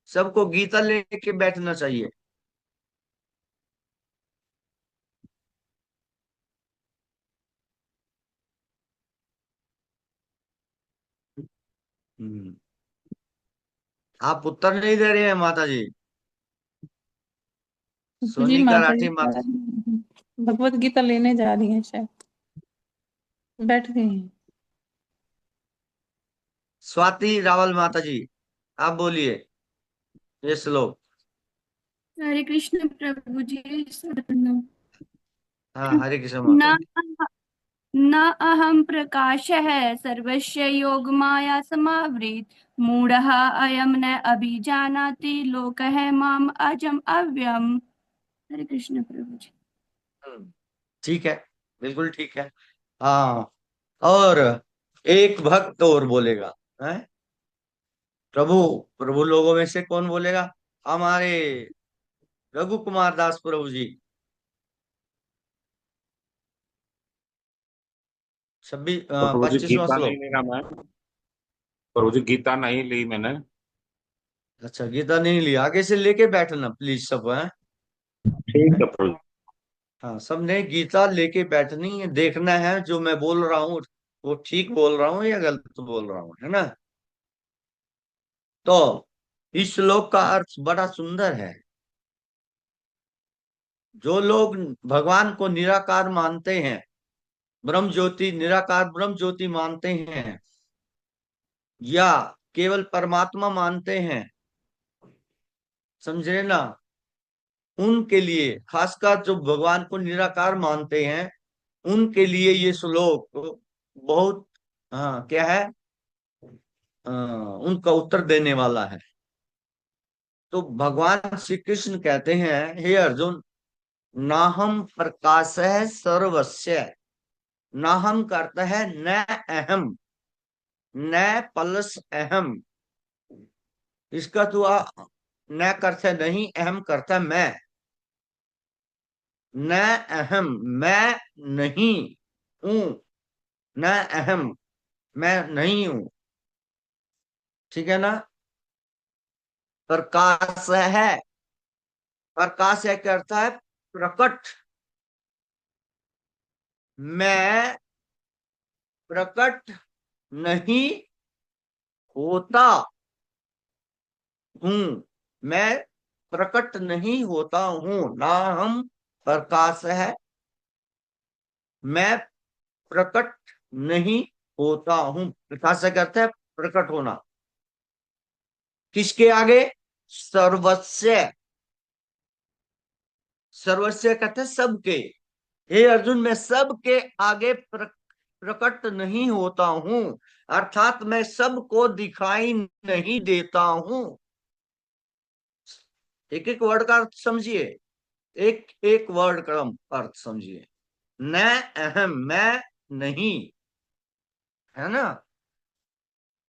सबको गीता लेके बैठना चाहिए। हम्म। आप उत्तर नहीं दे रहे हैं माता जी। जी सोनिका माता जी राठी माता। भगवत गीता लेने जा रही हैं, शायद बैठ गई हैं। स्वाति रावल माता जी, आप बोलिए ये श्लोक। हरे कृष्ण प्रभु जी। सर्वप्रथम। हाँ, हरे कृष्ण माता न जी। न अहम प्रकाशः सर्वस्य योगमाया समावृत, मूढ़ः अयं न अभिजानाति लोकः माम अजम अव्ययम्। हरे कृष्ण प्रभु जी। ठीक है, बिल्कुल ठीक है। हाँ, और एक भक्त और बोलेगा। है प्रभु, प्रभु लोगों में से कौन बोलेगा? हमारे रघु कुमार दास प्रभु जी। छब्बीस तो प्रभु जी 25वां गीता नहीं श्लोक। लेना मैं, प्रभु जी गीता नहीं ली मैंने। अच्छा, गीता नहीं लिया, आगे से लेके बैठना प्लीज सब, है। ठीक है प्रभु जी। हाँ, सबने गीता लेके बैठनी है, देखना है जो मैं बोल रहा हूँ वो ठीक बोल रहा हूँ या गलत बोल रहा हूँ, है ना। तो इस श्लोक का अर्थ बड़ा सुंदर है। जो लोग भगवान को निराकार मानते हैं, ब्रह्म ज्योति, निराकार ब्रह्म ज्योति मानते हैं, या केवल परमात्मा मानते हैं, समझे ना, उनके लिए, खासकर जो भगवान को निराकार मानते हैं, उनके लिए ये श्लोक बहुत, हाँ क्या है, उनका उत्तर देने वाला है। तो भगवान श्री कृष्ण कहते हैं, हे अर्जुन, नाहम प्रकाश है सर्वस्य। नाहम करता है न अहम, न प्लस अहम। इसका तो न करता नहीं, अहम करता मैं। न अहम, मैं नहीं हूं। न अहम, मैं नहीं हूं। ठीक है ना। प्रकाश है, प्रकाश है करता है प्रकट। मैं प्रकट नहीं होता हूं, मैं प्रकट नहीं होता हूं। ना हम प्रकाश है, मैं प्रकट नहीं होता हूं। प्रकाश से करते हैं प्रकट होना। किसके आगे? सर्वस्व। सर्वस्व कहते हैं सबके। हे अर्जुन, मैं सबके आगे प्रकट नहीं होता हूं, अर्थात मैं सबको दिखाई नहीं देता हूं। एक एक वर्ड का अर्थ समझिए, एक एक वर्ड का अर्थ समझिए। न अहम, मैं नहीं, है ना।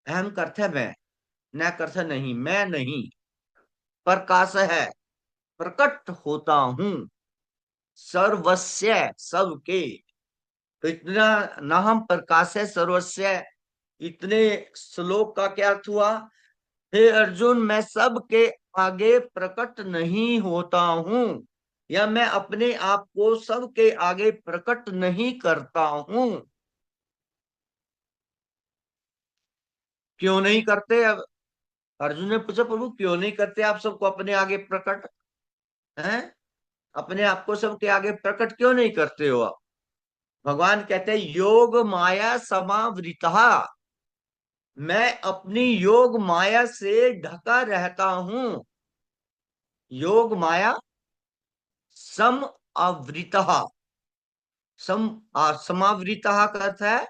अहम करते है मैं, न करते नहीं, मैं नहीं। प्रकाश है, प्रकट होता हूं। सर्वस्व, सबके। तो इतना ना हम प्रकाश है सर्वस्व, इतने श्लोक का क्या अर्थ हुआ? हे अर्जुन, मैं सबके आगे प्रकट नहीं होता हूं, या मैं अपने आप को सबके आगे प्रकट नहीं करता हूं। क्यों नहीं करते? अब अर्जुन ने पूछा, प्रभु क्यों नहीं करते आप सबको अपने आगे प्रकट? हैं? अपने आप को सबके आगे प्रकट क्यों नहीं करते हो आप? भगवान कहते हैं, योग माया समावृता, मैं अपनी योग माया से ढका रहता हूं। योग माया सम आवृतः, समावृतः का अर्थ है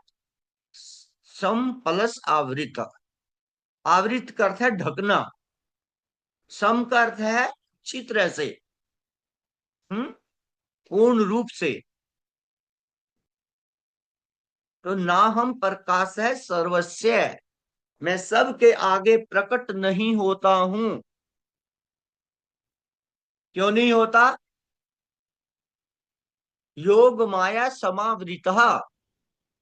सम प्लस आवृत। आवृत का अर्थ है ढकना, सम का अर्थ है अच्छी तरह से, पूर्ण रूप से। तो ना हम प्रकाश है सर्वस्व, मैं सबके आगे प्रकट नहीं होता हूं। क्यों नहीं होता? योग माया समावृतः,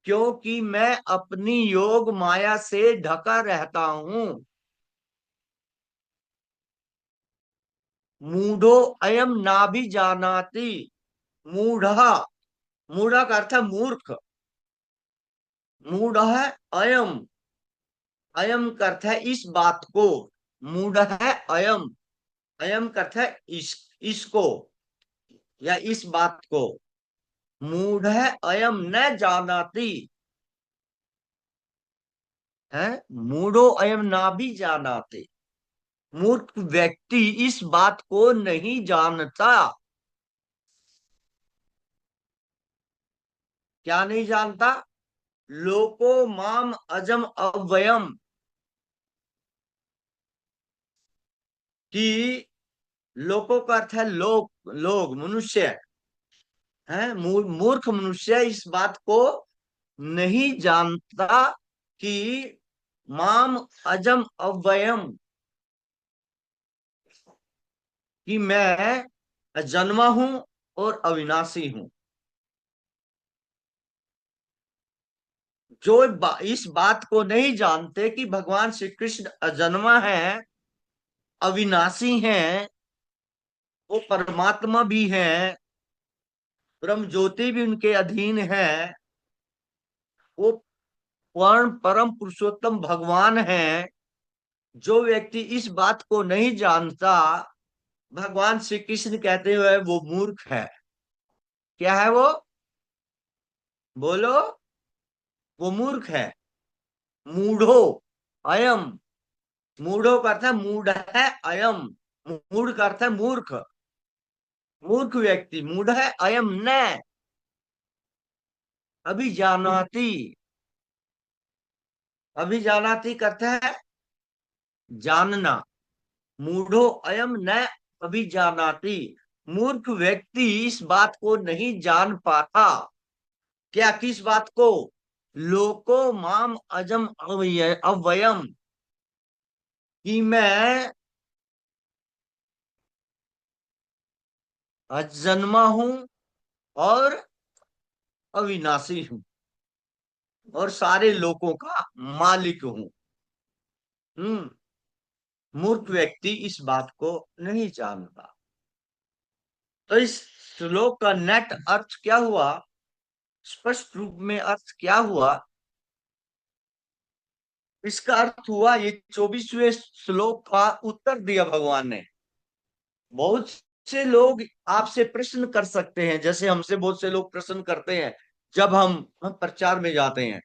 क्योंकि मैं अपनी योग माया से ढका रहता हूं। मूढ़ो अयम नाभि जानाति, मूढ़, मूढ़ का अर्थ है मूर्ख। मूढ़ है अयम, अयम का अर्थ है इस बात को। मूढ़ है अयम, अयम का अर्थ है इसको या इस बात को। मूढ़ है अयम न जानाति, है मूढ़ो अयम ना भी जानाते, मूर्ख व्यक्ति इस बात को नहीं जानता। क्या नहीं जानता? लोको माम अजम अव्ययम, कि लोको का अर्थ है लोग, लोग मनुष्य है। मूर्ख मनुष्य इस बात को नहीं जानता कि माम अजम अव्ययम, कि मैं जन्मा हूं और अविनाशी हूं। जो इस बात को नहीं जानते कि भगवान श्री कृष्ण अजन्मा है, अविनाशी हैं, वो परमात्मा भी हैं, ब्रह्म ज्योति भी उनके अधीन है, वो पूर्ण परम पुरुषोत्तम भगवान हैं। जो व्यक्ति इस बात को नहीं जानता, भगवान श्री कृष्ण कहते हुए वो मूर्ख है। क्या है वो? बोलो। वो मूर्ख है। मूढ़ो अयम, मूढ़ो का अर्थ है मूढ़ है अयम, मूढ़ का अर्थ है मूर्ख, मूर्ख व्यक्ति। मूढ़ है अयम न अभिजानाति, अभिजानाति का अर्थ है जानना। मूढ़ो अयम न अभिजानाति, मूर्ख व्यक्ति इस बात को नहीं जान पाता। क्या? किस बात को? लोको माम अजम अव्ययम, कि मैं अजन्मा हूं और अविनाशी हूं और सारे लोगों का मालिक हूं। मूर्ख व्यक्ति इस बात को नहीं जानता। तो इस श्लोक का नेट अर्थ क्या हुआ? स्पष्ट रूप में अर्थ क्या हुआ? इसका अर्थ हुआ, ये 24वें श्लोक का उत्तर दिया भगवान ने। बहुत से लोग आपसे प्रश्न कर सकते हैं, जैसे हमसे बहुत से लोग प्रश्न करते हैं जब हम प्रचार में जाते हैं।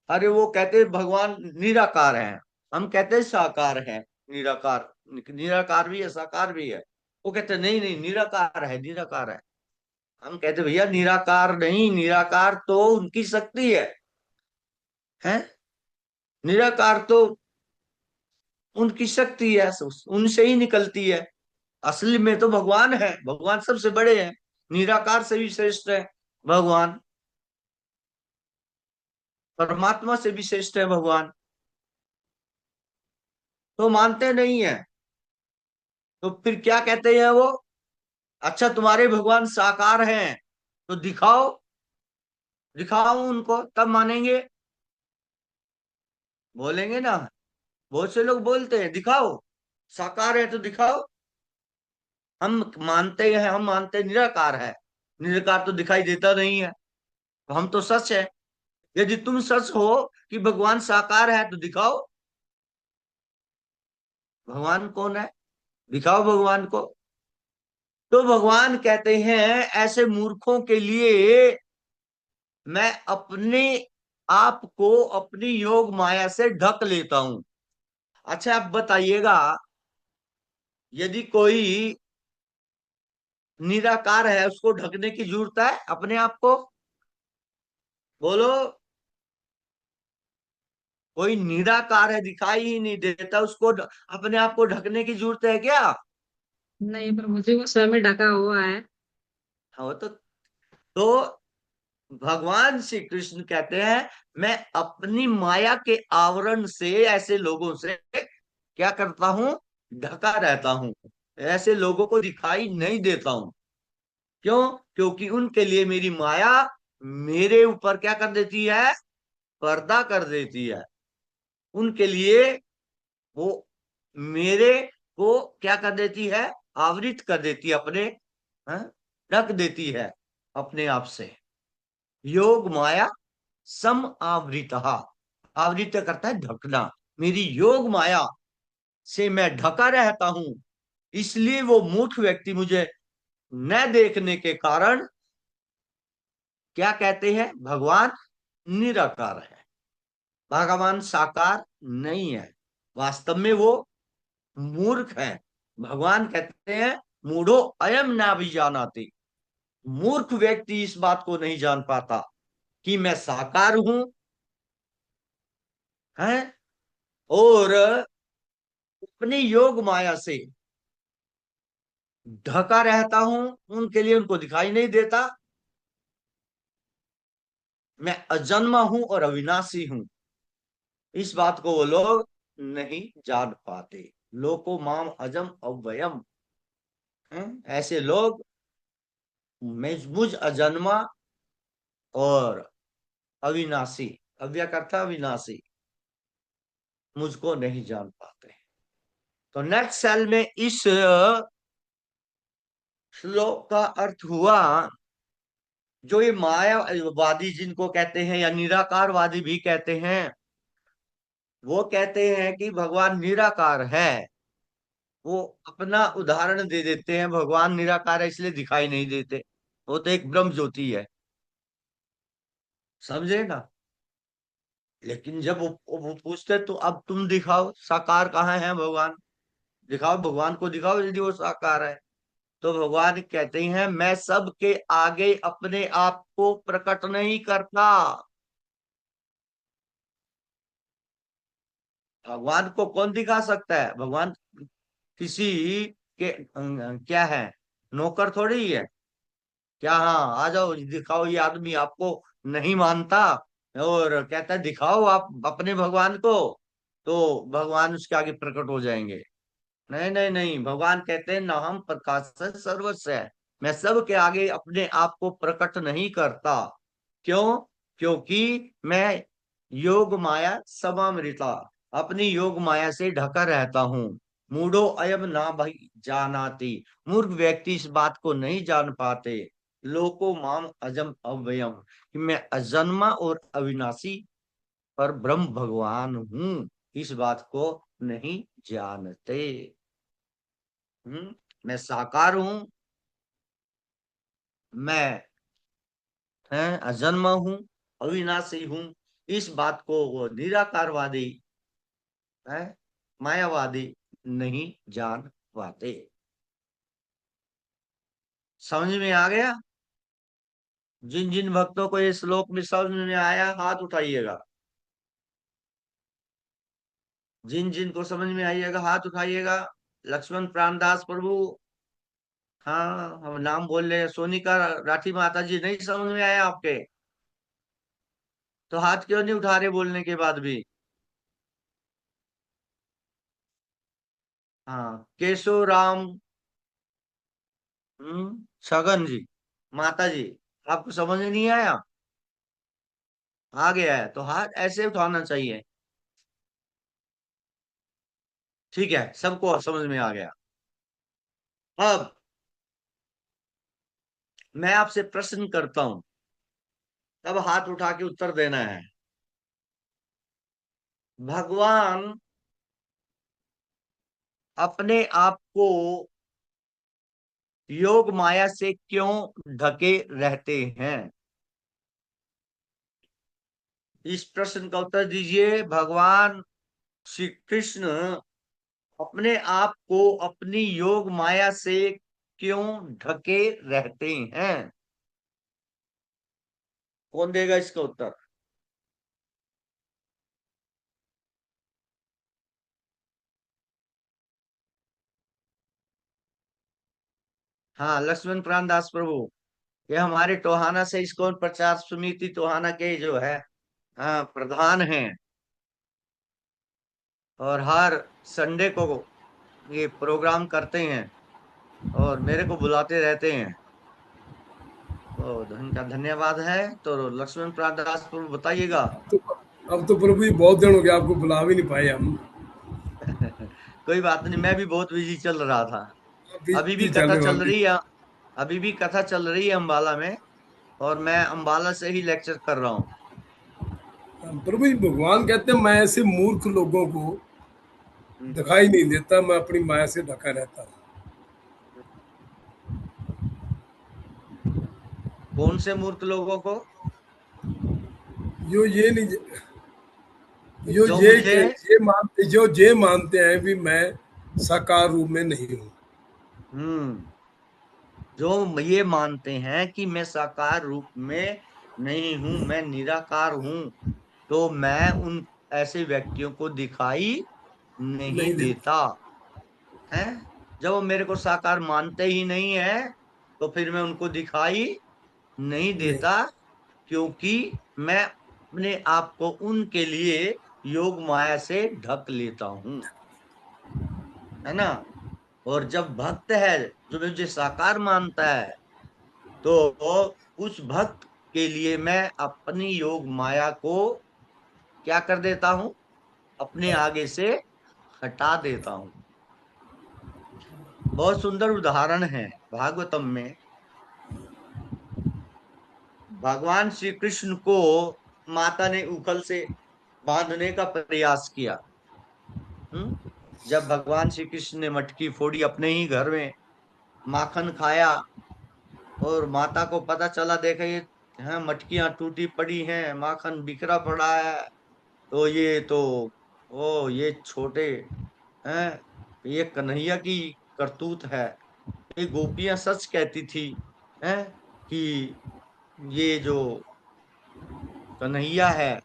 अरे वो कहते हैं भगवान निराकार है, हम कहते हैं साकार है, निराकार निराकार भी है, साकार भी है। वो कहते नहीं नहीं, निराकार है, निराकार है। हम कहते भैया निराकार नहीं, निराकार तो उनकी शक्ति है। निराकार तो उनकी शक्ति है, उनसे ही निकलती है। असली में तो भगवान है, भगवान सबसे बड़े हैं, निराकार से भी श्रेष्ठ है भगवान, परमात्मा से भी श्रेष्ठ है भगवान। तो मानते नहीं है, तो फिर क्या कहते हैं वो? अच्छा तुम्हारे भगवान साकार हैं तो दिखाओ, दिखाओ उनको तब मानेंगे, बोलेंगे ना। बहुत से लोग बोलते हैं दिखाओ, साकार है तो दिखाओ। हम मानते हैं, हम मानते हैं निराकार है, निराकार तो दिखाई देता नहीं है, तो हम तो सच है। यदि तुम सच हो कि भगवान साकार है तो दिखाओ, भगवान कौन है, दिखाओ भगवान को। तो भगवान कहते हैं ऐसे मूर्खों के लिए मैं अपने आप को अपनी योग माया से ढक लेता हूं। अच्छा आप बताइएगा, यदि कोई निराकार है उसको ढकने की जरूरत है अपने आप को? बोलो। कोई निराकार है, दिखाई ही नहीं देता, उसको अपने आप को ढकने की जरूरत है क्या? नहीं प्रभु जी, वो स्वयं ढका हुआ है। हाँ तो भगवान श्री कृष्ण कहते हैं मैं अपनी माया के आवरण से ऐसे लोगों से क्या करता हूं, ढका रहता हूं, ऐसे लोगों को दिखाई नहीं देता हूं। क्यों? क्योंकि उनके लिए मेरी माया मेरे ऊपर क्या कर देती है, पर्दा कर देती है। उनके लिए वो मेरे को क्या कर देती है, आवृत कर देती है अपने, हाँ, ढक देती है अपने आप से। योग माया सम आवृत, आवृत करता है ढकना, मेरी योग माया से मैं ढका रहता हूं। इसलिए वो मूर्ख व्यक्ति मुझे न देखने के कारण क्या कहते हैं, भगवान निराकार है, भगवान साकार नहीं है। वास्तव में वो मूर्ख है। भगवान कहते हैं मूढ़ो अयम ना भी जानाति, मूर्ख व्यक्ति इस बात को नहीं जान पाता कि मैं साकार हूं, है, और अपनी योग माया से ढका रहता हूं, उनके लिए उनको दिखाई नहीं देता। मैं अजन्मा हूं और अविनाशी हूं, इस बात को वो लोग नहीं जान पाते। लोको माम अजम अव्ययम, ऐसे लोग मुझ अजन्मा और अविनाशी, अव्यय करता अविनाशी, मुझको नहीं जान पाते। तो नेक्स्ट सेल में इस श्लोक का अर्थ हुआ, जो ये मायावादी जिनको कहते हैं या निराकारवादी भी कहते हैं, वो कहते हैं कि भगवान निराकार है। वो अपना उदाहरण दे देते हैं, भगवान निराकार है इसलिए दिखाई नहीं देते, वो तो एक ब्रह्म ज्योति है, समझे ना। लेकिन जब वो पूछते तो अब तुम दिखाओ साकार कहाँ है भगवान, दिखाओ भगवान को, दिखाओ यदि वो साकार है। तो भगवान कहते हैं मैं सबके आगे अपने आप को प्रकट नहीं करता। भगवान को कौन दिखा सकता है? भगवान किसी के क्या है, नौकर थोड़ी ही है क्या? हाँ आ जाओ दिखाओ, ये आदमी आपको नहीं मानता और कहता है दिखाओ आप अपने भगवान को, तो भगवान उसके आगे प्रकट हो जाएंगे? नहीं नहीं नहीं, भगवान कहते हैं ना हम प्रकाश सर्वस्व है, मैं सबके आगे अपने आप को प्रकट नहीं करता। क्यों? क्योंकि मैं योग माया समामृता, अपनी योग माया से ढका रहता हूँ। मूढ़ो अयम ना भाई जानाति, मूर्ख व्यक्ति इस बात को नहीं जान पाते। लोको माम अजम अव्ययम, कि मैं अजन्मा और अविनाशी पर ब्रह्म भगवान हूँ, इस बात को नहीं जानते। मैं साकार हूं, मैं अजन्मा हूं, अविनाशी हूं, इस बात को वो निराकारवादी है, मायावादी नहीं जान पाते। समझ में आ गया? जिन जिन भक्तों को ये श्लोक में समझ में आया हाथ उठाइएगा। जिन जिन को समझ में आइएगा हाथ उठाइएगा। लक्ष्मण प्राणदास प्रभु, हाँ हम नाम बोल रहे हैं। सोनिका राठी माता जी, नहीं समझ में आया आपके? तो हाथ क्यों नहीं उठा रहे बोलने के बाद भी? हाँ, केशव राम, छगन जी, माता जी, आपको समझ में नहीं आया? आ गया है तो हाथ ऐसे उठाना चाहिए। ठीक है, सबको समझ में आ गया। अब मैं आपसे प्रश्न करता हूं, तब हाथ उठा के उत्तर देना है। भगवान अपने आप को योग माया से क्यों ढके रहते हैं? इस प्रश्न का उत्तर दीजिए। भगवान श्री कृष्ण अपने आप को अपनी योग माया से क्यों ढके रहते हैं? कौन देगा इसका उत्तर? हाँ, लक्ष्मण प्राणदास प्रभु, ये हमारे टोहाना से इस्कॉन प्रचार समिति टोहाना के जो है प्रधान हैं, और हर संडे को ये प्रोग्राम करते हैं और मेरे को बुलाते रहते हैं। तो उनका धन्यवाद है। तो लक्ष्मण प्राणदास प्रभु बताइएगा। अब तो प्रभु जी बहुत दिन हो गया, आपको बुला भी नहीं पाए हम। कोई बात नहीं, मैं भी बहुत बिजी चल रहा था। अभी भी बिजी चल कथा रहे हो चल अभी। रही है। अभी भी कथा चल रही है अम्बाला में, और मैं अम्बाला से ही लेक्चर कर रहा हूँ। प्रभु जी भगवान कहते हैं मैं ऐसे मूर्ख लोगों को हम्म, दिखाई नहीं देता, मैं अपनी माया से ढका रहता हूँ। कौन से मूर्ख लोगों को? जो ये नहीं, जो जो मुझे ये मानते हैं भी मैं साकार रूप में नहीं हूँ। हम्म जो ये मानते हैं कि मैं साकार रूप में नहीं हूं, मैं निराकार हूं, तो मैं उन ऐसे व्यक्तियों को दिखाई नहीं नहीं देता। देता है। जब वो मेरे को साकार मानते ही नहीं है, तो फिर मैं उनको दिखाई नहीं नहीं। देता, क्योंकि मैं अपने आप को उनके लिए योग माया से ढक लेता हूं, है ना। और जब भक्त है जो मुझे साकार मानता है, तो उस भक्त के लिए मैं अपनी योग माया को क्या कर देता हूं? अपने आगे से हटा देता हूं। बहुत सुंदर उदाहरण है भागवतम में। भगवान श्री कृष्ण को माता ने उखल से बांधने का प्रयास किया। हम्म जब भगवान श्री कृष्ण ने मटकी फोड़ी अपने ही घर में, माखन खाया, और माता को पता चला, देखा ये मटकियां टूटी पड़ी हैं, माखन बिखरा पड़ा है, तो ये तो ओ ये छोटे हैं, ये कन्हैया की करतूत है। ये गोपियां सच कहती थी हैं कि ये जो कन्हैया है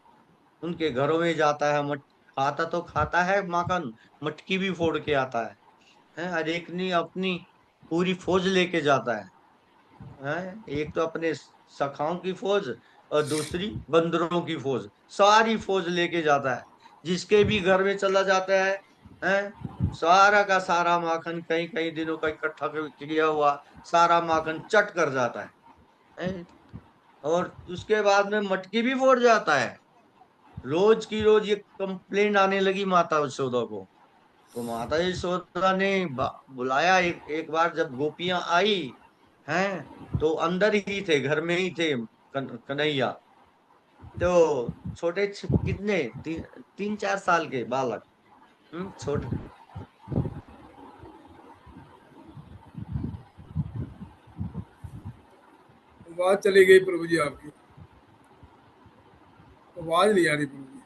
उनके घरों में जाता है, मट खाता तो खाता है माखन, मटकी भी फोड़ के आता है, हर एक ने अपनी पूरी फौज लेके जाता है। एक तो अपने सखाओं की फौज, और दूसरी बंदरों की फौज, सारी फौज लेके जाता है। जिसके भी घर में चला जाता है सारा का सारा माखन कई कई दिनों का इकट्ठा किया हुआ सारा माखन चट कर जाता है। और उसके बाद में मटकी भी फोड़ जाता है। रोज की रोज ये कंप्लेंट आने लगी माता यशोदा को। तो माता यशोदा ने बुलाया, एक बार जब गोपियां आई हैं, तो अंदर ही थे, घर में ही थे कन्हैया। तो छोटे कितने 3-4 साल के बालक, छोटे। आवाज चली गई प्रभु जी आपकी, आवाज नहीं आ रही प्रभु जी।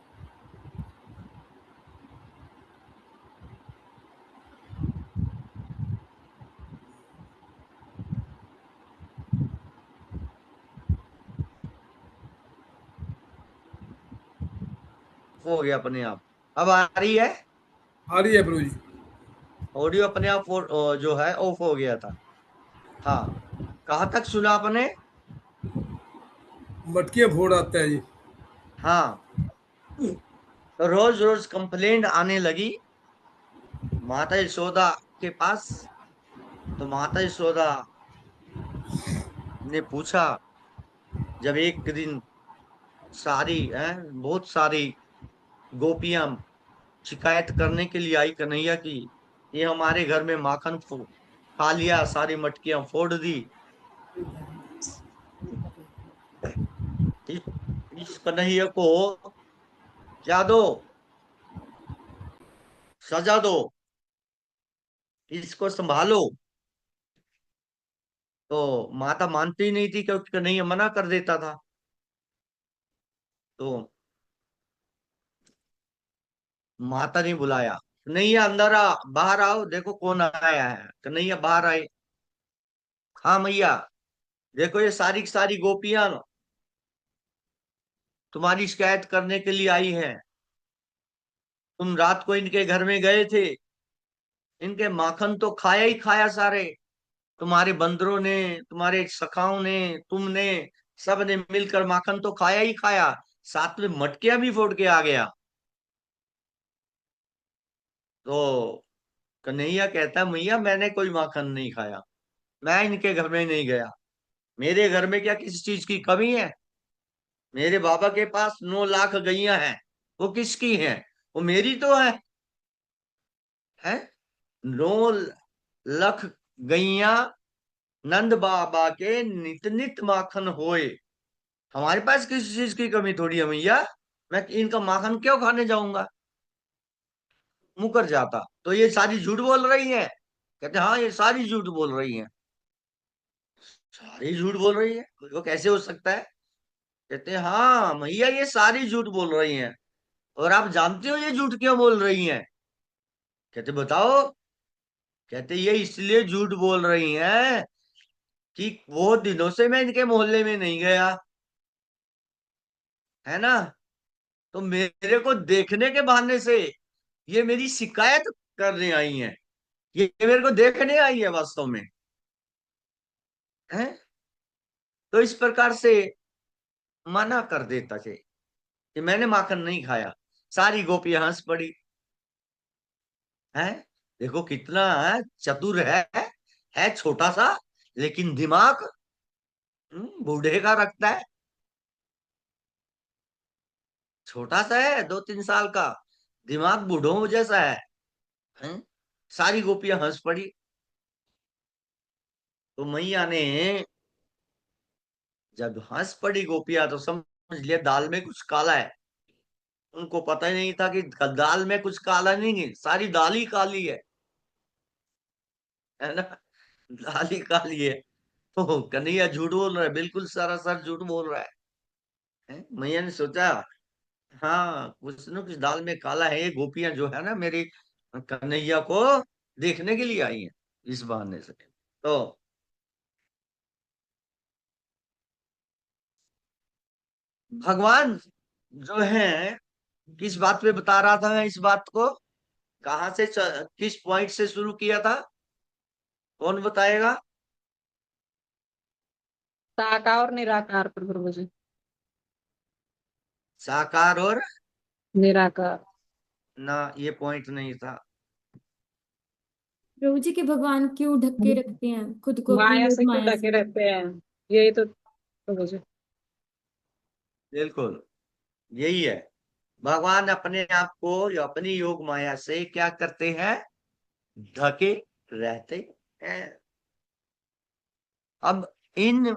हो गया अपने आप। अब आ रही है? आ रही है प्रभु जी। ऑडियो अपने आप जो है ऑफ हो गया था। हाँ, कहाँ तक सुना आपने? मटकियां फोड़ आता है जी। हाँ, तो रोज रोज कंप्लेंट आने लगी माता यशोदा के पास। तो माता यशोदा ने पूछा, जब एक दिन सारी है बहुत सारी गोपियां शिकायत करने के लिए आई कन्हैया की, ये हमारे घर में माखन खा लिया, सारी मटकियां फोड़ दी। इस, इस कन्हैया को क्या दो, सजा दो, इसको संभालो। तो माता मानती ही नहीं थी, क्योंकि कन्हैया मना कर देता था। तो माता ने बुलाया, कन्हैया अंदर आ, बाहर आओ, देखो कौन आया है। कन्हैया बाहर आए। हाँ मैया, देखो ये सारी की सारी गोपियां तुम्हारी शिकायत करने के लिए आई है। तुम रात को इनके घर में गए थे, इनके माखन तो खाया ही खाया सारे। तुम्हारे बंदरों ने, तुम्हारे सखाओं ने, तुमने, सब ने मिलकर माखन तो खाया ही खाया, साथ में मटकियां भी फोड़ के आ गया। तो कन्हैया कहता है, मैया मैंने कोई माखन नहीं खाया, मैं इनके घर में नहीं गया। मेरे घर में क्या किसी चीज की कमी है? मेरे बाबा के पास 9 लाख गैया हैं, वो किसकी हैं? वो मेरी तो है। 9 लाख गैया नंद बाबा के नित नित माखन होए। हमारे पास किसी चीज की कमी थोड़ी है मैया, मैं इनका माखन क्यों खाने जाऊंगा? मुकर जाता। तो ये सारी झूठ बोल रही है? कहते हाँ, ये सारी झूठ बोल रही है। सारी झूठ बोल रही है, वो कैसे हो सकता है? कहते हाँ मैया, ये सारी झूठ बोल रही हैं। और आप जानते हो ये झूठ क्यों बोल रही हैं? कहते बताओ। कहते ये इसलिए झूठ बोल रही हैं कि वो दिनों से मैं इनके मोहल्ले में नहीं गया, है ना। तो मेरे को देखने के बहाने से ये मेरी शिकायत करने आई हैं। ये मेरे को देखने आई है वास्तव में, है। तो इस प्रकार से मना कर देता थे कि मैंने माखन नहीं खाया। सारी गोपियां हंस पड़ी। है, देखो कितना चतुर है छोटा सा, लेकिन दिमाग बूढ़े का रखता है। छोटा सा है, 2-3 साल का, दिमाग बूढ़ों जैसा है? सारी गोपियां हंस पड़ी। तो मैया ने जब हंस पड़ी गोपियां, तो समझ लिया दाल में कुछ काला है। उनको पता ही नहीं था कि दाल में कुछ काला नहीं है, सारी दाल ही काली है ना। दाल ही काली है। तो कन्हैया झूठ बोल रहा है, बिल्कुल सरासर झूठ बोल रहा है? मैया ने सोचा, हाँ कुछ न कुछ दाल में काला है। ये गोपियां जो है ना, मेरी कन्हैया को देखने के लिए आई हैं इस बहाने से। तो भगवान जो है, किस बात पे बता रहा था मैं इस बात को? कहाँ से किस पॉइंट से शुरू किया था? कौन बताएगा? साकार और निराकार पर प्रभु जी। साकार और निराकार। ना, ये पॉइंट नहीं था। प्रभु जी के भगवान क्यों ढक के रखते हैं खुद को अपनी माया योग से क्यों माया ढके से? रहते हैं, यही तो प्रभु जी। बिल्कुल यही है। भगवान अपने आप को या अपनी योग माया से क्या करते हैं? ढके रहते हैं। अब इन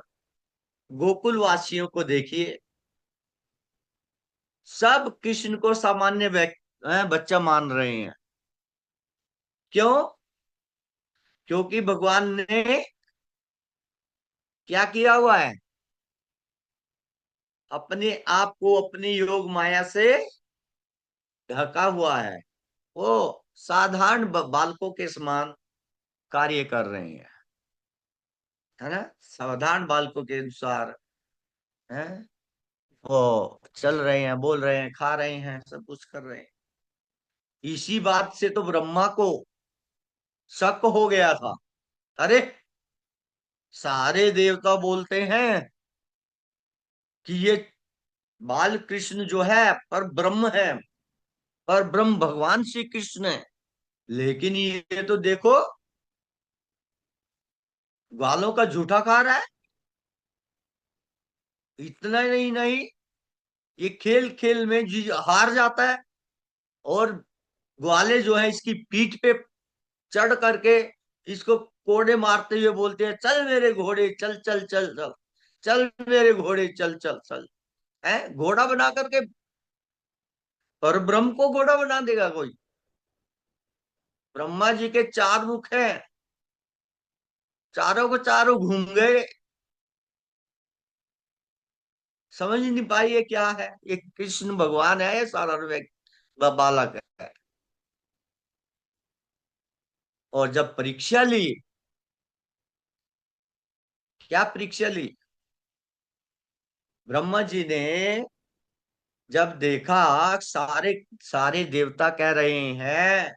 गोकुल वासियों को देखिए, सब कृष्ण को सामान्य बच्चा मान रहे हैं। क्यों? क्योंकि भगवान ने क्या किया हुआ है? अपने आप को अपनी योग माया से ढका हुआ है। वो साधारण बालकों के समान कार्य कर रहे हैं, है ना। साधारण बालकों के अनुसार है, वो चल रहे हैं, बोल रहे हैं, खा रहे हैं, सब कुछ कर रहे हैं। इसी बात से तो ब्रह्मा को शक हो गया था। अरे, सारे देवता बोलते हैं कि ये बाल कृष्ण जो है पर ब्रह्म है, पर ब्रह्म भगवान श्री कृष्ण है, लेकिन ये तो देखो ग्वालों का झूठा खा रहा है। इतना ही नहीं, ये खेल खेल में हार जाता है, और ग्वाले जो है इसकी पीठ पे चढ़ करके इसको कोड़े मारते हुए बोलते हैं, चल मेरे घोड़े, चल चल चल चल, चल मेरे घोड़े, चल चल चल। है, घोड़ा बना करके, पर ब्रह्म को घोड़ा बना देगा कोई? ब्रह्मा जी के चार मुख हैं, चारों को चारों घूम गए, समझ ही नहीं पाई ये क्या है, ये कृष्ण भगवान है या सारा बालक है। और जब परीक्षा ली, क्या परीक्षा ली? ब्रह्मा जी ने जब देखा सारे सारे देवता कह रहे हैं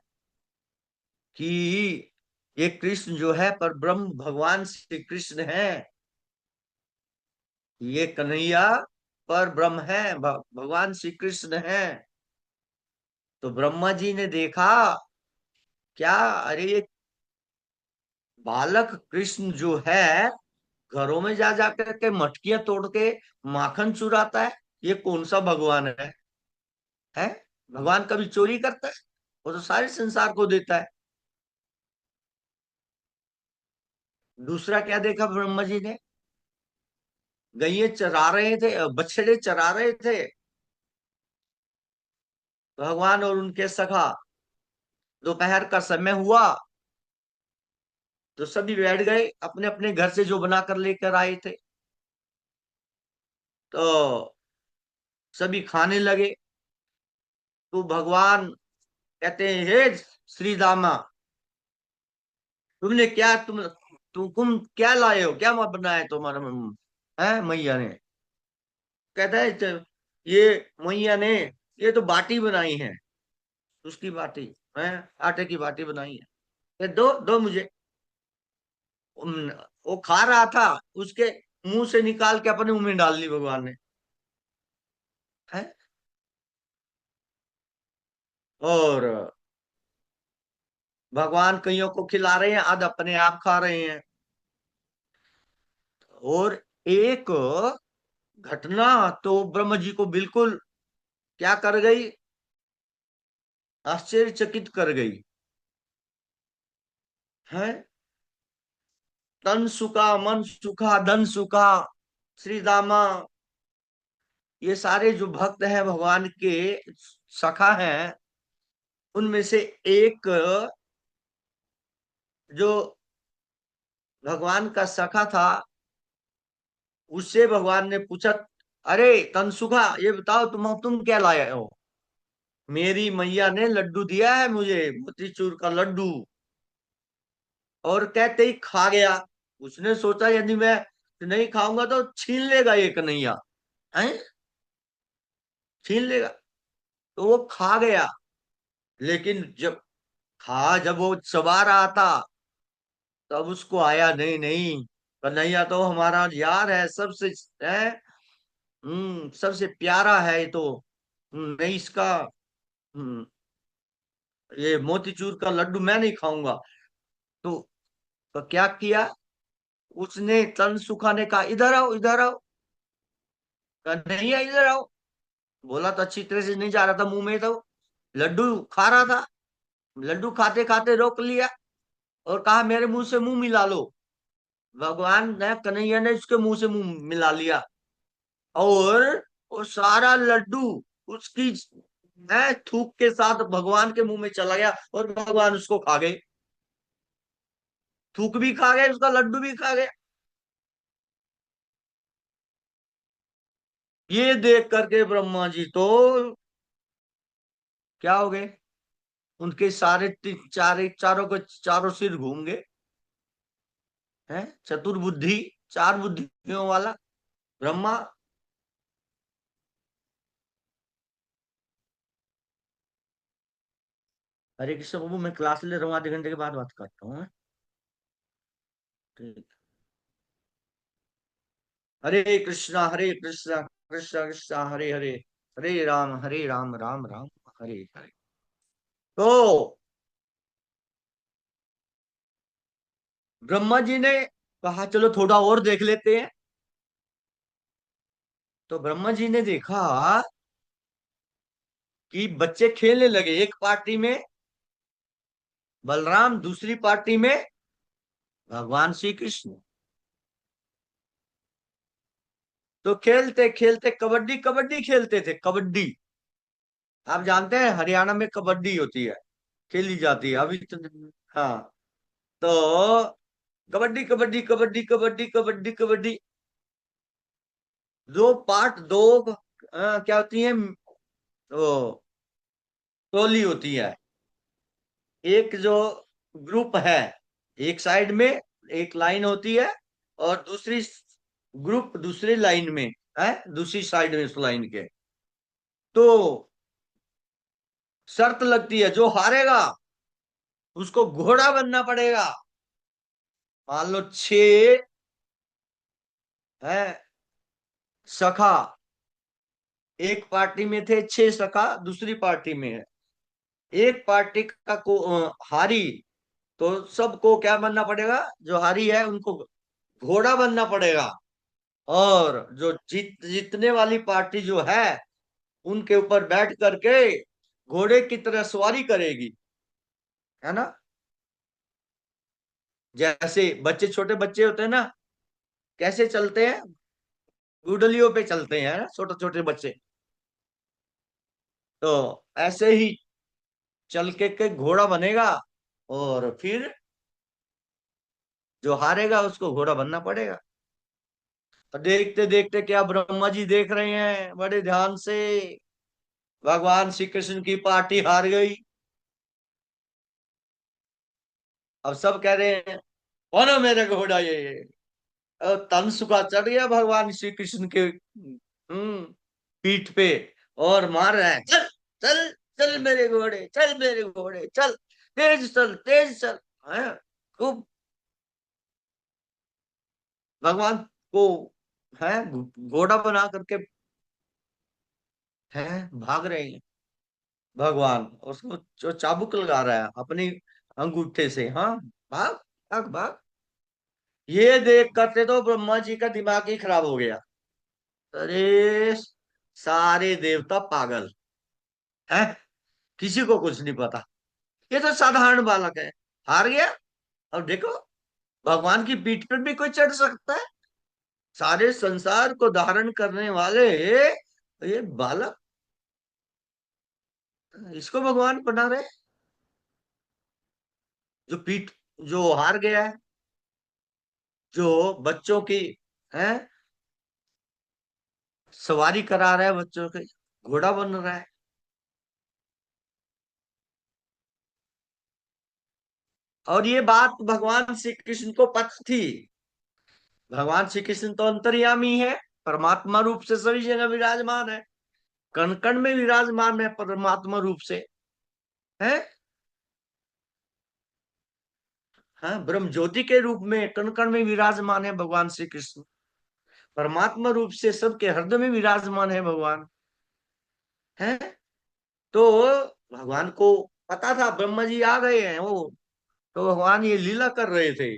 कि ये कृष्ण जो है पर ब्रह्म भगवान श्री कृष्ण है, ये कन्हैया पर ब्रह्म है, भगवान श्री कृष्ण है। तो ब्रह्मा जी ने देखा, क्या, अरे ये बालक कृष्ण जो है घरों में जा जा करके मटकियां तोड़ के माखन चुराता है, ये कौन सा भगवान है? भगवान कभी चोरी करता है? वो तो सारे संसार को देता है। दूसरा क्या देखा ब्रह्मा जी ने? गैये चरा रहे थे, बछड़े चरा रहे थे भगवान और उनके सखा। दोपहर का समय हुआ तो सभी बैठ गए अपने अपने घर से जो बना कर लेकर आए थे, तो सभी खाने लगे। तो भगवान कहते हैं, हे श्री दामा, तुमने क्या, तुम क्या लाए हो, क्या बनाया तुम्हारा है मैया ने? कहता है, ये मैया ने ये तो बाटी बनाई है, उसकी बाटी है, आटे की बाटी बनाई है, ये दो दो मुझे। वो खा रहा था, उसके मुंह से निकाल के अपने मुंह में डाल ली भगवान ने। है, और भगवान कईयों को खिला रहे हैं, आध अपने आप खा रहे हैं। और एक घटना तो ब्रह्म जी को बिल्कुल क्या कर गई, आश्चर्यचकित कर गई है। तन सुखा, मन सुखा, धन सुखा, श्री दामा, ये सारे जो भक्त हैं भगवान के सखा हैं, उनमें से एक जो भगवान का सखा था, उससे भगवान ने पूछा, अरे तनसुखा, ये बताओ तुम क्या लाए हो? मेरी मैया ने लड्डू दिया है मुझे, मोतीचूर का लड्डू, और कहते ही खा गया। उसने सोचा यदि मैं नहीं खाऊंगा तो छीन लेगा ये कन्हैया, है, छीन लेगा। तो वो खा गया, लेकिन जब वो चबा रहा था, तब उसको आया, नहीं नहीं, कन्हैया तो हमारा यार है, सबसे है, सबसे प्यारा है ये तो। नहीं, इसका हम्म, ये मोतीचूर का लड्डू मैं नहीं खाऊंगा। तो, क्या किया उसने? तन सुखा ने कहा, इधर आओ, इधर आओ। कहा, नहीं है, इधर आओ। बोला तो अच्छी तरह से नहीं जा रहा था मुंह में, तो लड्डू खा रहा था, लड्डू खाते खाते रोक लिया और कहा, मेरे मुंह से मुंह मिला लो। भगवान ने, कन्हैया ने उसके मुंह से मुंह मिला लिया, और वो सारा लड्डू उसकी थूक के साथ भगवान के मुंह में चला गया, और भगवान उसको खा गए, थूक भी खा गए, उसका लड्डू भी खा गए। ये देख करके ब्रह्मा जी तो क्या हो गए, उनके सारे चारों को चारों सिर घूम गए। हैं, चतुर्बुद्धि, चार बुद्धियों वाला ब्रह्मा। हरे कृष्ण बाबू, मैं क्लास ले रहा हूँ, आधे घंटे के बाद बात करता हूँ, हाँ? ठीक। हरे कृष्णा कृष्ण कृष्ण हरे हरे, हरे राम राम राम हरे हरे। तो ब्रह्मा जी ने कहा चलो थोड़ा और देख लेते हैं। तो ब्रह्मा जी ने देखा कि बच्चे खेलने लगे, एक पार्टी में बलराम, दूसरी पार्टी में भगवान श्री कृष्ण। तो खेलते खेलते कबड्डी कबड्डी खेलते थे, कबड्डी। आप जानते हैं हरियाणा में कबड्डी होती है, खेली जाती है अभी तो। हाँ। तो कबड्डी कबड्डी कबड्डी कबड्डी कबड्डी कबड्डी, दो पार्ट, दो क्या होती है वो, टोली होती है। एक जो ग्रुप है, एक साइड में एक लाइन होती है, और दूसरी ग्रुप दूसरी लाइन में है, दूसरी साइड में उस लाइन के। तो शर्त लगती है, जो हारेगा उसको घोड़ा बनना पड़ेगा। मान लो 6 है सखा, एक पार्टी में थे 6 सखा, दूसरी पार्टी में है। एक पार्टी का को हारी, तो सबको क्या बनना पड़ेगा, जो हारी है उनको घोड़ा बनना पड़ेगा। और जो जीतने वाली पार्टी जो है, उनके ऊपर बैठ करके घोड़े की तरह सवारी करेगी, है ना। जैसे बच्चे, छोटे बच्चे होते हैं ना, कैसे चलते हैं, गुडलियों पे चलते हैं, छोटे छोटे बच्चे। तो ऐसे ही चल के घोड़ा बनेगा, और फिर जो हारेगा उसको घोड़ा बनना पड़ेगा। तो देखते देखते क्या ब्रह्मा जी देख रहे हैं बड़े ध्यान से, भगवान श्री कृष्ण की पार्टी हार गई। अब सब कह रहे हैं कौन है मेरे घोड़ा ये। अब तंसुका चढ़ गया भगवान श्री कृष्ण के पीठ पे, और मार रहा है, चल चल चल मेरे घोड़े, चल मेरे घोड़े, चल तेज चल तेज चल। है खूब भगवान को है घोड़ा बना करके है भाग रहे हैं भगवान, उसको जो चाबुक लगा रहा है अपनी अंगूठे से, हाँ भाग भाग भाग। ये देख करते तो ब्रह्मा जी का दिमाग ही खराब हो गया। अरे सारे देवता पागल है, किसी को कुछ नहीं पता, ये तो साधारण बालक है, हार गया। अब देखो, भगवान की पीठ पर भी कोई चढ़ सकता है, सारे संसार को धारण करने वाले ये बालक, इसको भगवान बना रहे, जो पीठ, जो हार गया है, जो बच्चों की है सवारी करा रहा है, बच्चों के घोड़ा बन रहा है। और ये बात भगवान श्री कृष्ण को पता थी। भगवान श्री कृष्ण तो अंतर्यामी है, परमात्मा रूप से सभी जगह विराजमान है, कण कण में विराजमान है परमात्मा रूप से, है। हाँ, ब्रह्म ज्योति के रूप में कण कण में विराजमान है भगवान श्री कृष्ण, परमात्मा रूप से सबके हृदय में विराजमान है भगवान, है। तो भगवान को पता था ब्रह्मा जी आ गए हैं वो, तो भगवान ये लीला कर रहे थे।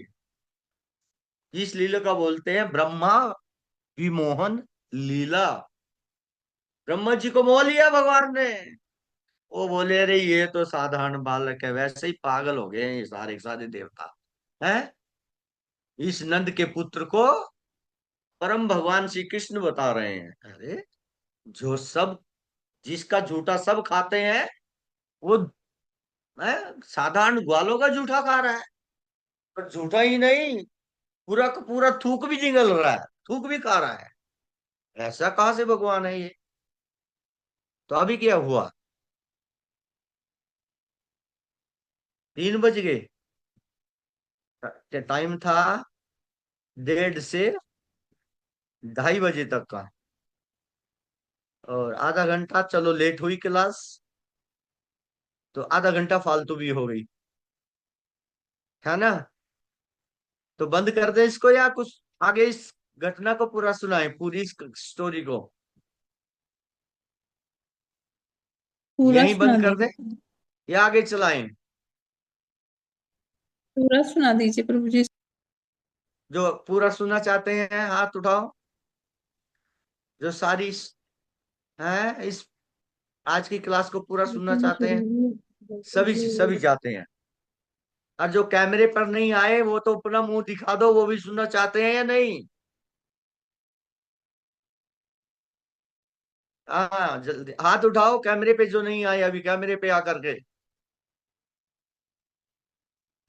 इस लीला का बोलते हैं ब्रह्मा विमोहन लीला। ब्रह्मा जी को मोह लिया भगवान ने। वो बोले अरे ये तो साधारण बालक है, वैसे ही पागल हो गए हैं ये सारे के सारे देवता, है। इस नंद के पुत्र को परम भगवान श्री कृष्ण बता रहे हैं, अरे जो सब, जिसका झूठा सब खाते हैं, वो है साधारण ग्वालों का जूठा खा रहा है। पर झूठा ही नहीं, पूरा का पूरा थूक भी निगल रहा है, थूक भी खा रहा है। ऐसा कहां से भगवान है ये। तो अभी क्या हुआ, 3 बज गए, टाइम था 1:30 से 2:30 बजे तक का, और आधा घंटा चलो लेट हुई क्लास। तो आधा घंटा फालतू भी हो गई, है ना। तो बंद कर दे इसको, या कुछ आगे इस घटना को पूरा सुनाए, पूरी इस स्टोरी को पूरा यहीं सुना बंद कर दे दीजिए, या आगे चलाएं? पूरा सुना दीजिए प्रभु जी। जो पूरा सुनना चाहते हैं हाथ उठाओ। जो सारी है इस आज की क्लास को पूरा सुनना चाहते हैं, सभी सभी चाहते हैं। और जो कैमरे पर नहीं आए वो तो अपना मुंह दिखा दो, वो भी सुनना चाहते हैं या नहीं? हाँ जल्दी हाथ उठाओ, कैमरे पे जो नहीं आए अभी, कैमरे पे आकर के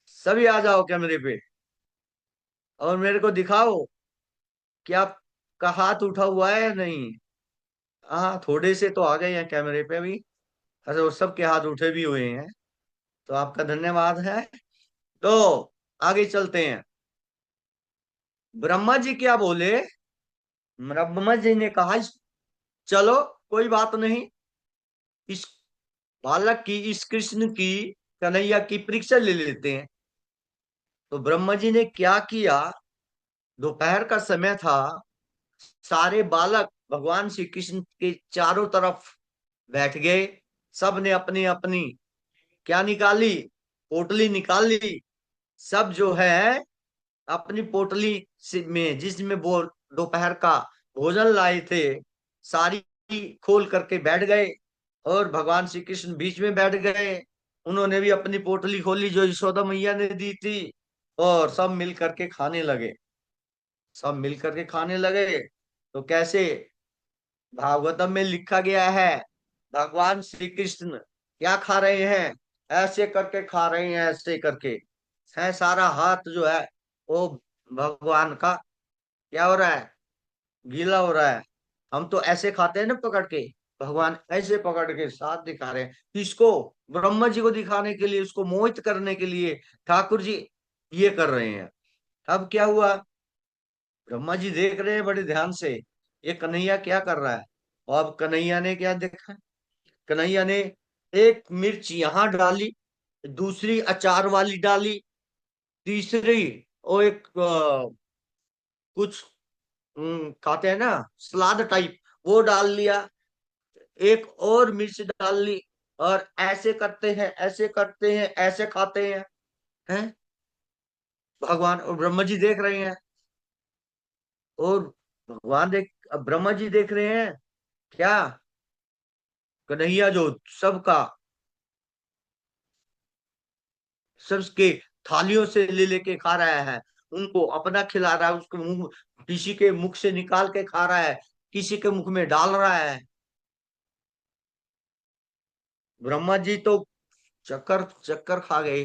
सभी आ जाओ कैमरे पे और मेरे को दिखाओ कि आपका हाथ उठा हुआ है या नहीं। हाँ थोड़े से तो आ गए हैं कैमरे पे अभी। अच्छा वो सबके हाथ उठे भी हुए हैं, तो आपका धन्यवाद है। तो आगे चलते हैं। ब्रह्मा जी क्या बोले? ब्रह्मा जी ने कहा चलो कोई बात नहीं, इस बालक की, इस कृष्ण की, कन्हैया की परीक्षा ले लेते हैं। तो ब्रह्मा जी ने क्या किया, दोपहर का समय था, सारे बालक भगवान श्री कृष्ण के चारों तरफ बैठ गए। सब ने अपनी अपनी क्या निकाली, पोटली निकाल ली। सब जो है अपनी पोटली में, जिसमें वो दोपहर का भोजन लाए थे, सारी खोल करके बैठ गए। और भगवान श्री कृष्ण बीच में बैठ गए। उन्होंने भी अपनी पोटली खोली जो यशोदा मैया ने दी थी, और सब मिल करके खाने लगे। सब मिल करके खाने लगे। तो कैसे भागवतम में लिखा गया है, भगवान श्री कृष्ण क्या खा रहे हैं, ऐसे करके खा रहे हैं, ऐसे करके है। सारा हाथ जो है वो भगवान का क्या हो रहा है, गीला हो रहा है। हम तो ऐसे खाते हैं ना पकड़ के, भगवान ऐसे पकड़ के साथ दिखा रहे हैं। किसको? ब्रह्मा जी को दिखाने के लिए, उसको मोहित करने के लिए ठाकुर जी ये कर रहे हैं। अब क्या हुआ, ब्रह्मा जी देख रहे हैं बड़े ध्यान से ये कन्हैया क्या कर रहा है। और अब कन्हैया ने क्या देखा, कन्हैया ने एक मिर्च यहाँ डाली, दूसरी अचार वाली डाली, तीसरी वो एक कुछ खाते हैं ना सलाद टाइप, वो डाल लिया, एक और मिर्च डाल ली। और ऐसे करते हैं, ऐसे करते हैं, ऐसे खाते हैं। भगवान और ब्रह्मा जी देख रहे हैं। और भगवान देख, अब ब्रह्मा जी देख रहे हैं क्या, कन्हैया जो सबका, सबके थालियों से ले लेके खा रहा है, उनको अपना खिला रहा है, उसके मुंह, किसी के मुख से निकाल के खा रहा है, किसी के मुख में डाल रहा है। ब्रह्मा जी तो चक्कर चक्कर खा गए।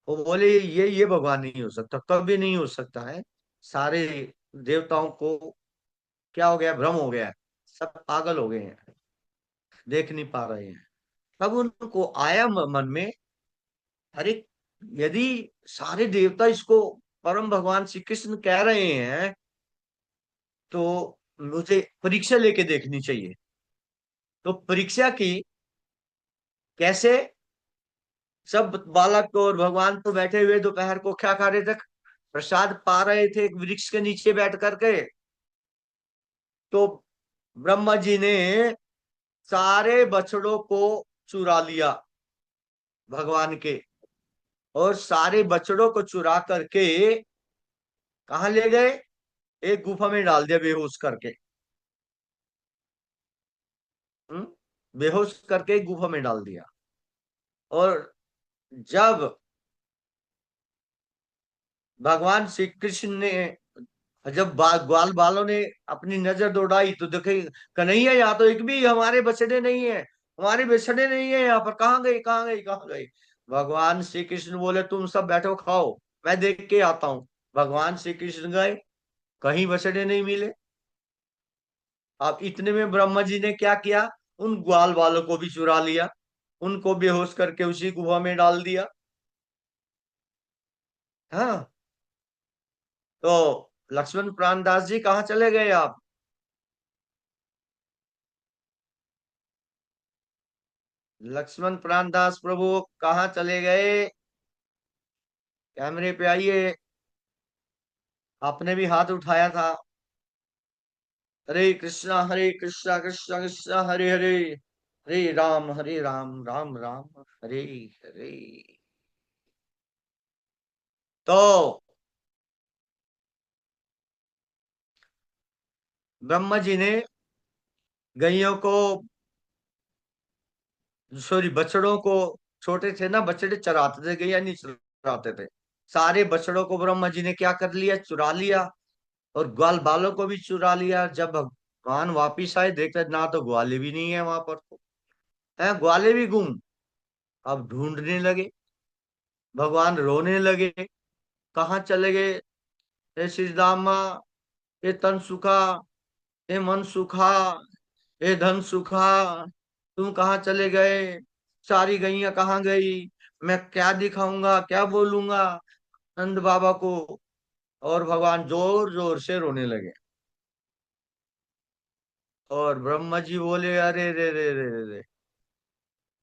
वो बोले ये भगवान नहीं हो सकता, कभी नहीं हो सकता है। सारे देवताओं को क्या हो गया, भ्रम हो गया है, सब पागल हो गए हैं, देख नहीं पा रहे हैं। तब उनको आया मन में, अरे यदि सारे देवता इसको परम भगवान श्री कृष्ण कह रहे हैं, तो मुझे परीक्षा लेके देखनी चाहिए। तो परीक्षा की कैसे, सब बालक और भगवान तो बैठे हुए दोपहर को क्या खा रहे थे, प्रसाद पा रहे थे एक वृक्ष के नीचे बैठ करके। तो ब्रह्मा जी ने सारे बछड़ों को चुरा लिया भगवान के, और सारे बछड़ों को चुरा करके कहाँ ले गए, एक गुफा में डाल दिया बेहोश करके। हम्म बेहोश करके एक गुफा में डाल दिया। और जब भगवान श्री कृष्ण ने, जब ग्वाल बालों ने अपनी नजर दौड़ाई तो देखे कन्हैया यहाँ तो एक भी हमारे बछड़े नहीं है, हमारे बछड़े नहीं है यहाँ पर, कहाँ गए, कहाँ गए, कहाँ गए। भगवान श्री कृष्ण बोले तुम सब बैठो खाओ, मैं देख के आता हूँ। भगवान श्री कृष्ण गए, कहीं बछड़े नहीं मिले। अब इतने में ब्रह्मा जी ने क्या किया, उन ग्वाल बालों को भी चुरा लिया, उनको बेहोश करके उसी गुफा में डाल दिया। हाँ। तो लक्ष्मण प्राणदास जी कहाँ चले गए आप? लक्ष्मण प्राण दास प्रभु कहाँ चले गए? कैमरे पे आइए। आपने भी हाथ उठाया था। हरे कृष्णा कृष्णा कृष्णा हरे हरे, हरे राम राम राम हरे हरे। तो ब्रह्मा जी ने गैयों को, सॉरी बछड़ों को, छोटे थे ना बछड़े, चराते थे, गैया नहीं चराते थे। सारे बछड़ों को ब्रह्मा जी ने क्या कर लिया? चुरा लिया। और ग्वाल बालों को भी चुरा लिया। जब भगवान वापिस आए देखते ना तो ग्वाले भी नहीं है वहां पर, तो है ग्वाले भी गुम। अब ढूंढने लगे, भगवान रोने लगे, कहाँ चले गए? हे श्रीदामा, हे तन सुखा, हे मन सुखा, हे धन सुखा, तुम कहाँ चले गए? सारी गैया कहाँ गई? मैं क्या दिखाऊंगा, क्या बोलूंगा नंद बाबा को? और भगवान जोर जोर से रोने लगे। और ब्रह्मा जी बोले, अरे रे रे रे रे रे,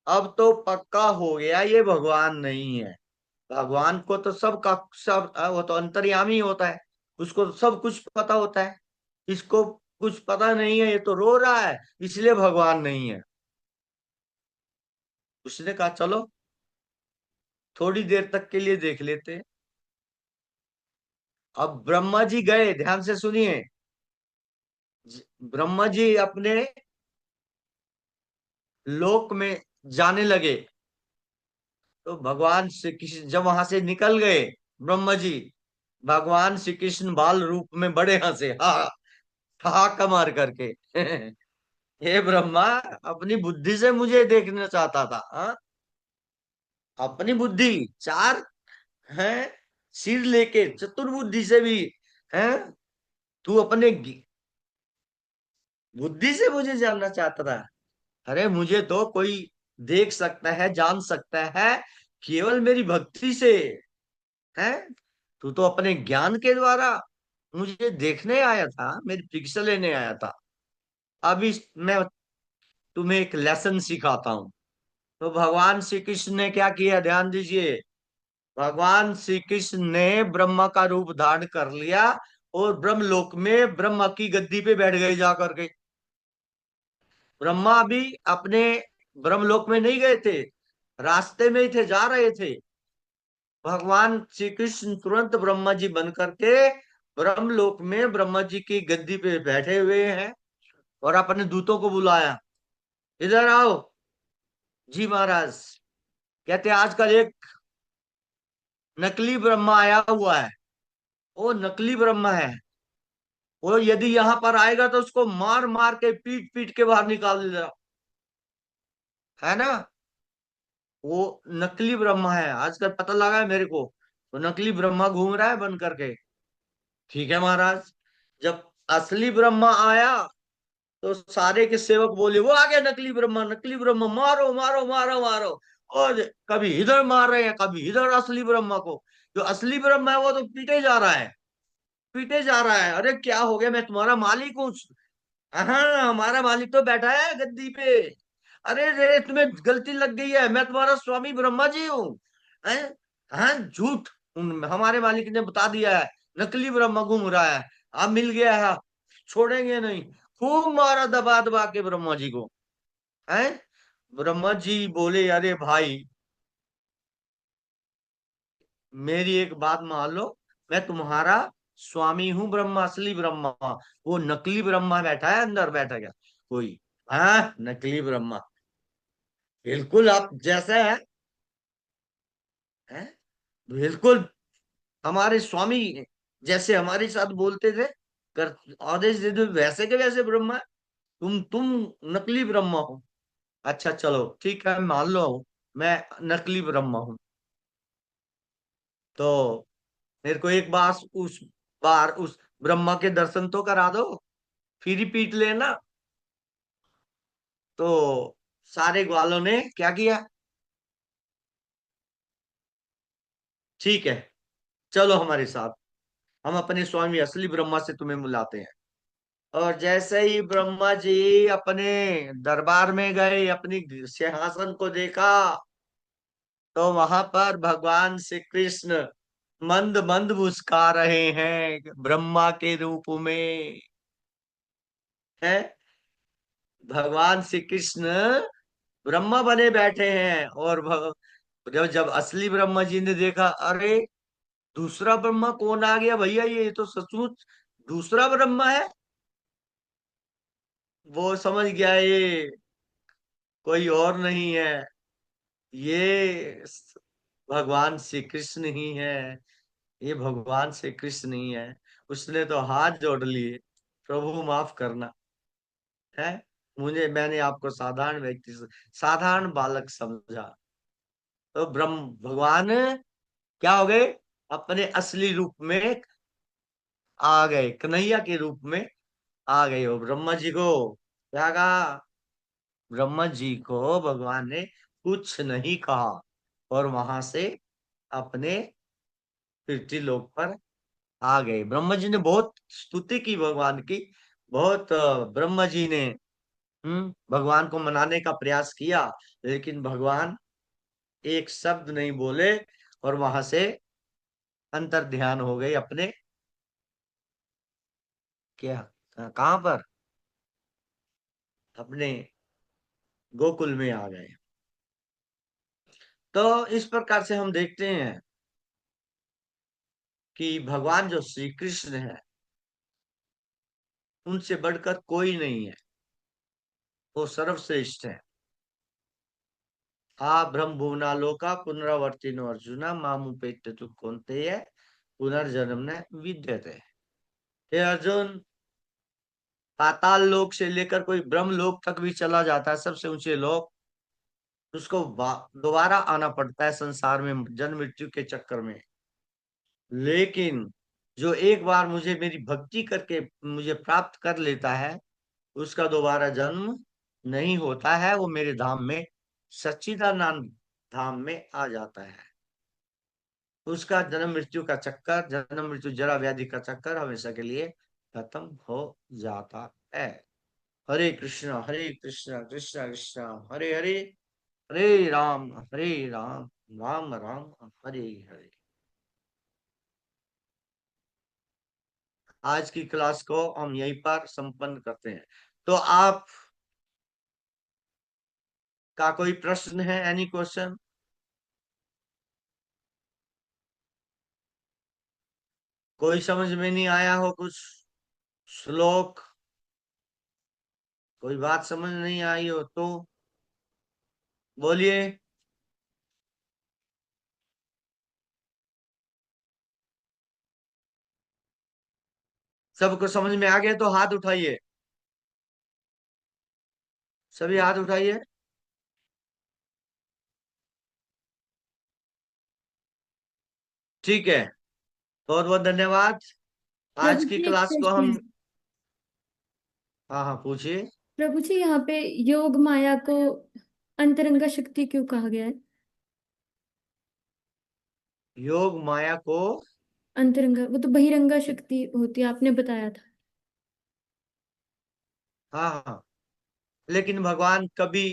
अब तो पक्का हो गया ये भगवान नहीं है। भगवान को तो सब का सब, वो तो अंतर्यामी होता है, उसको तो सब कुछ पता होता है। इसको कुछ पता नहीं है, ये तो रो रहा है, इसलिए भगवान नहीं है। उसने कहा चलो थोड़ी देर तक के लिए देख लेते हैं। अब ब्रह्मा जी गए, ध्यान से सुनिए। ब्रह्मा जी अपने लोक में जाने लगे, तो भगवान श्री कृष्ण जब वहां से निकल गए, ब्रह्मा जी, भगवान श्री कृष्ण बाल रूप में बड़े हंसे, हा ठहाका मार करके। हे ब्रह्मा, अपनी बुद्धि से मुझे देखना चाहता था, हाँ? अपनी बुद्धि, चार है सिर लेके चतुर्बुद्धि से भी, है तू अपने बुद्धि से मुझे जानना चाहता था? अरे मुझे तो कोई देख सकता है, जान सकता है केवल मेरी भक्ति से, है? तू तो अपने ज्ञान के द्वारा मुझे देखने आया था, मेरी परीक्षा लेने आया था। अभी मैं तुम्हें एक लेसन सिखाता हूँ। तो भगवान श्री कृष्ण ने क्या किया, ध्यान दीजिए। भगवान श्री कृष्ण ने ब्रह्मा का रूप धारण कर लिया और ब्रह्मलोक में ब्रह्मा की गद्दी पे बैठ गए जाकर के। ब्रह्मा अभी अपने ब्रह्मलोक में नहीं गए थे, रास्ते में ही थे, जा रहे थे। भगवान श्री कृष्ण तुरंत ब्रह्मा जी बन करके ब्रह्मलोक में ब्रह्मा जी की गद्दी पे बैठे हुए हैं। और अपने दूतों को बुलाया, इधर आओ जी महाराज। कहते आजकल एक नकली ब्रह्मा आया हुआ है, वो नकली ब्रह्मा है। वो यदि यहाँ पर आएगा तो उसको मार मार के पीट पीट के बाहर निकाल देगा, है ना? वो नकली ब्रह्मा है, आजकल पता लगा है मेरे को। वो नकली ब्रह्मा घूम रहा है बन करके। ठीक है महाराज। जब असली ब्रह्मा आया तो सारे के सेवक बोले, वो आ गया नकली ब्रह्मा, नकली ब्रह्मा, मारो मारो मारो मारो। और कभी इधर मार रहे हैं, कभी इधर असली ब्रह्मा को। जो असली ब्रह्मा है वो तो पीटे जा रहा है, पीटे जा रहा है। अरे क्या हो गया, मैं तुम्हारा मालिक हूँ। हाँ हमारा मालिक तो बैठा है गद्दी पे। अरे रे तुम्हें गलती लग गई है, मैं तुम्हारा स्वामी ब्रह्मा जी हूँ। हैं? हाँ झूठ, हमारे मालिक ने बता दिया है नकली ब्रह्मा घूम रहा है। अब मिल गया है, छोड़ेंगे नहीं। खूब मारा दबा दबा के ब्रह्मा जी को। हैं? ब्रह्मा जी बोले, अरे भाई मेरी एक बात मान लो, मैं तुम्हारा स्वामी हूँ ब्रह्मा, असली ब्रह्मा। वो नकली ब्रह्मा बैठा है अंदर, बैठा गया कोई। हाँ नकली ब्रह्मा, बिल्कुल आप जैसे हैं, बिल्कुल हमारे स्वामी जैसे हमारे साथ बोलते थे, कर आदेश दे दो वैसे के वैसे ब्रह्मा। तुम नकली ब्रह्मा हो। अच्छा चलो ठीक है, मान लो मैं नकली ब्रह्मा हूँ। तो मेरे को एक बार उस ब्रह्मा के दर्शन तो करा दो, फिर ही पीट लेना। तो सारे ग्वालों ने क्या किया, ठीक है चलो हमारे साथ, हम अपने स्वामी असली ब्रह्मा से तुम्हें मिलाते हैं। और जैसे ही ब्रह्मा जी अपने दरबार में गए, अपनी सिंहासन को देखा, तो वहां पर भगवान श्री कृष्ण मंद मंद मुस्का रहे हैं ब्रह्मा के रूप में। है, भगवान श्री कृष्ण ब्रह्मा बने बैठे हैं। और जब जब असली ब्रह्मा जी ने देखा, अरे दूसरा ब्रह्मा कौन आ गया भैया, ये तो सचमुच दूसरा ब्रह्मा है। वो समझ गया ये कोई और नहीं है, ये भगवान श्री कृष्ण ही है, ये भगवान श्री कृष्ण ही है। उसने तो हाथ जोड़ लिए, प्रभु माफ करना है, मैंने आपको साधारण व्यक्ति साधारण बालक समझा। तो ब्रह्म भगवान क्या हो गए, अपने असली रूप में आ गए, कन्हैया के रूप में आ गए हो। ब्रह्मा जी को क्या कहा, ब्रह्मा जी को भगवान ने कुछ नहीं कहा, और वहां से अपने पृथ्वी लोक पर आ गए। ब्रह्मा जी ने बहुत स्तुति की भगवान की, बहुत ब्रह्मा जी ने भगवान को मनाने का प्रयास किया, लेकिन भगवान एक शब्द नहीं बोले, और वहां से अंतर ध्यान हो गई अपने, क्या, कहाँ पर, अपने गोकुल में आ गए। तो इस प्रकार से हम देखते हैं कि भगवान जो श्री कृष्ण है, उनसे बढ़कर कोई नहीं है, वो सर्वश्रेष्ठ है। आ ब्रह्म भुवनालोका पुनरावर्तिनो अर्जुना मामुपेत्य तु कौन्तेय पुनर्जन्म न विद्यते। हे अर्जुन, पाताल लोक से लेकर कोई ब्रह्म लोक तक भी चला जाता है, सबसे ऊंचे लोक, उसको दोबारा आना पड़ता है संसार में जन्म मृत्यु के चक्कर में। लेकिन जो एक बार मुझे मेरी भक्ति करके मुझे प्राप्त कर लेता है, उसका दोबारा जन्म नहीं होता है, वो मेरे धाम में, सच्चिदानंद धाम में आ जाता है। उसका जन्म मृत्यु का चक्कर, जन्म मृत्यु जरा व्याधि का चक्कर हमेशा के लिए खत्म हो जाता है। हरे कृष्णा कृष्णा कृष्णा हरे हरे, हरे राम राम राम हरे हरे। आज की क्लास को हम यहीं पर संपन्न करते हैं। तो आप का कोई प्रश्न है, एनी क्वेश्चन? कोई समझ में नहीं आया हो कुछ श्लोक, कोई बात समझ नहीं आई हो तो बोलिए। सबको समझ में आ गया तो हाथ उठाइए, सभी हाथ उठाइए। ठीक है, बहुत बहुत धन्यवाद। आज प्रभु की जी एक क्लास को प्रश्न हम, है। हाँ हाँ पूछिए। प्रभु जी यहाँ पे योग माया को अंतरंगा शक्ति क्यों कहा गया है? योग माया को, अंतरंगा, वो तो बहिरंगा शक्ति होती है, आपने बताया था। हाँ हाँ, लेकिन भगवान कभी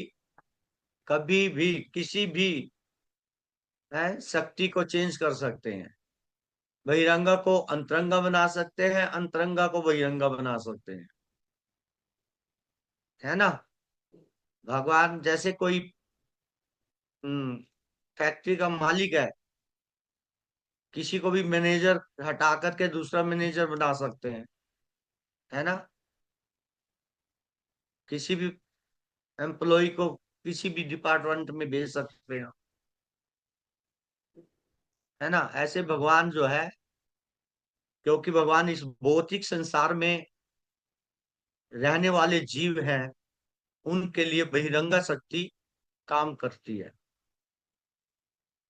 कभी भी किसी भी है शक्ति को चेंज कर सकते हैं। बहिरंगा को अंतरंगा बना सकते हैं, अंतरंगा को बहिरंगा बना सकते हैं, है ना। भगवान जैसे कोई फैक्ट्री का मालिक है, किसी को भी मैनेजर हटा करके दूसरा मैनेजर बना सकते हैं, है ना। किसी भी एम्प्लॉय को किसी भी डिपार्टमेंट में भेज सकते हैं, है ना। ऐसे भगवान जो है, क्योंकि भगवान इस भौतिक संसार में रहने वाले जीव हैं, उनके लिए बहिरंगा शक्ति काम करती है,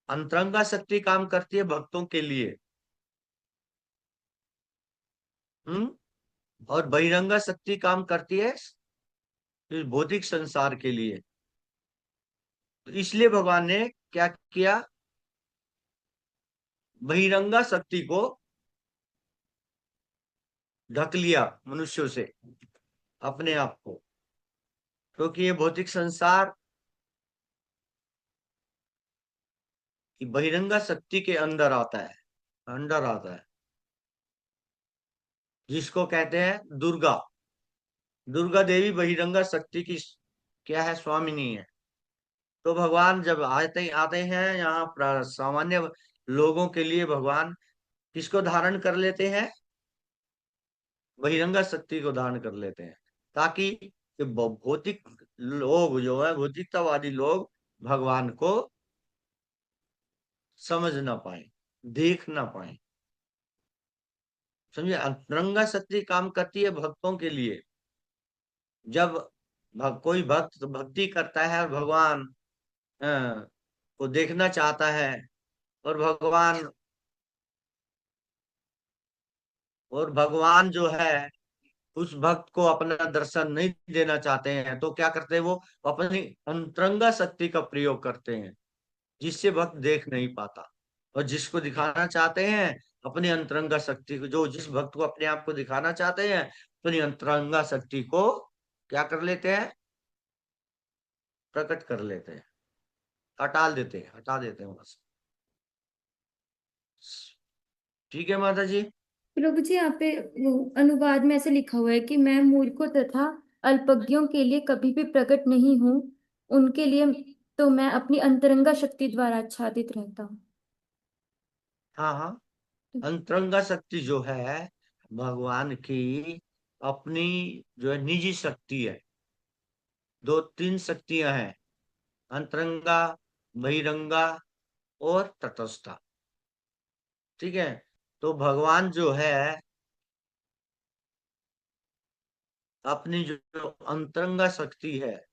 अंतरंगा शक्ति काम करती है भक्तों के लिए। हम्म और बहिरंगा शक्ति काम करती है इस भौतिक संसार के लिए। तो इसलिए भगवान ने क्या किया, बहिरंगा शक्ति को ढक लिया मनुष्यों से अपने आप को, क्योंकि ये भौतिक संसार की बहिरंगा शक्ति के अंदर आता है, जिसको कहते हैं दुर्गा। दुर्गा देवी बहिरंगा शक्ति की क्या है, स्वामिनी है। तो भगवान जब आते आते हैं यहाँ सामान्य लोगों के लिए, भगवान किसको धारण कर लेते हैं, बहिरंगा शक्ति को धारण कर लेते हैं, ताकि भौतिक लोग जो है, भौतिकतावादी लोग भगवान को समझ ना पाए, देख ना पाए। समझिए, अंतरंगा शक्ति काम करती है भक्तों के लिए। जब कोई भक्त भक्ति करता है और भगवान को देखना चाहता है, और भगवान जो है उस भक्त को अपना दर्शन नहीं देना चाहते हैं, तो क्या करते हैं, वो अपनी अंतरंगा शक्ति का प्रयोग करते हैं, जिससे भक्त देख नहीं पाता। और जिसको दिखाना चाहते हैं अपनी अंतरंगा शक्ति को, जो जिस भक्त को अपने आप को दिखाना चाहते हैं, अपनी अंतरंगा शक्ति को क्या कर लेते हैं, प्रकट कर लेते हैं, हटा देते हैं वहां से। ठीक है माता जी। प्रभु जी, यहाँ पे वो अनुवाद में ऐसे लिखा हुआ है कि मैं मूर्खों तथा अल्पज्ञों के लिए कभी भी प्रकट नहीं हूँ, उनके लिए तो मैं अपनी अंतरंगा शक्ति द्वारा आच्छादित रहता हूँ। हाँ हाँ, अंतरंगा शक्ति जो है भगवान की अपनी जो है निजी शक्ति है। 2-3 शक्तियां हैं, अंतरंगा, बहिरंगा और तटस्था। ठीक है, तो भगवान जो है अपनी जो अंतरंगा शक्ति है,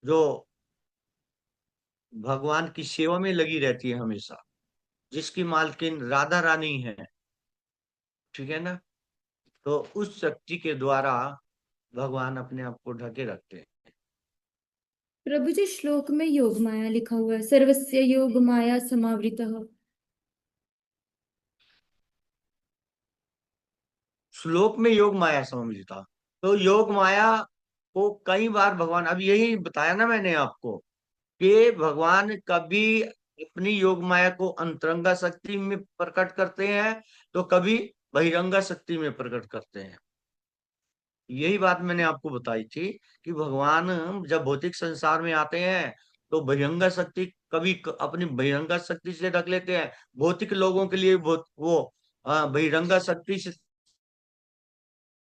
जो भगवान की सेवा में लगी रहती है हमेशा, जिसकी मालकिन राधा रानी है, ठीक है ना, तो उस शक्ति के द्वारा भगवान अपने आप को ढके रखते हैं। प्रभु जी, श्लोक में योग माया लिखा हुआ है, सर्वस्य योग माया समावृतः। श्लोक में योग माया समझता, तो योग माया को कई बार भगवान, अब यही बताया ना मैंने आपको, कि भगवान कभी अपनी योग माया को अंतरंगा शक्ति में प्रकट करते हैं, तो कभी बहिरंगा शक्ति में प्रकट करते हैं। यही बात मैंने आपको बताई थी कि भगवान जब भौतिक संसार में आते हैं तो बहिरंगा शक्ति कभी अपनी बहिरंगा शक्ति से ढक लेते हैं। भौतिक लोगों के लिए वो बहिरंगा शक्ति से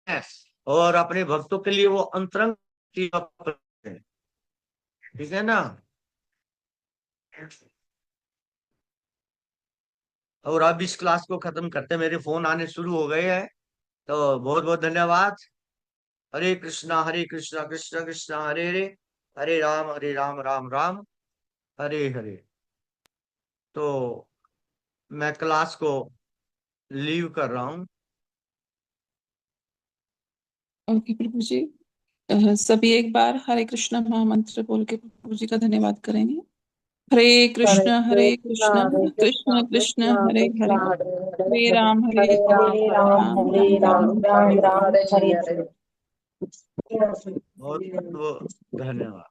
है, और अपने भक्तों के लिए वो अंतरंग शक्ति है। ठीक है ना। और अब इस क्लास को खत्म करते, मेरे फोन आने शुरू हो गए हैं। तो बहुत बहुत धन्यवाद। हरे कृष्णा कृष्णा कृष्णा हरे हरे, हरे राम राम राम हरे हरे। तो मैं क्लास को लीव कर रहा हूँ। ओके प्रभु जी, सभी एक बार हरे कृष्णा महामंत्र बोल के प्रभु जी का धन्यवाद करेंगे। हरे कृष्ण कृष्ण कृष्ण हरे हरे, हरे राम राम राम हरे हरे। बहुत बहुत धन्यवाद।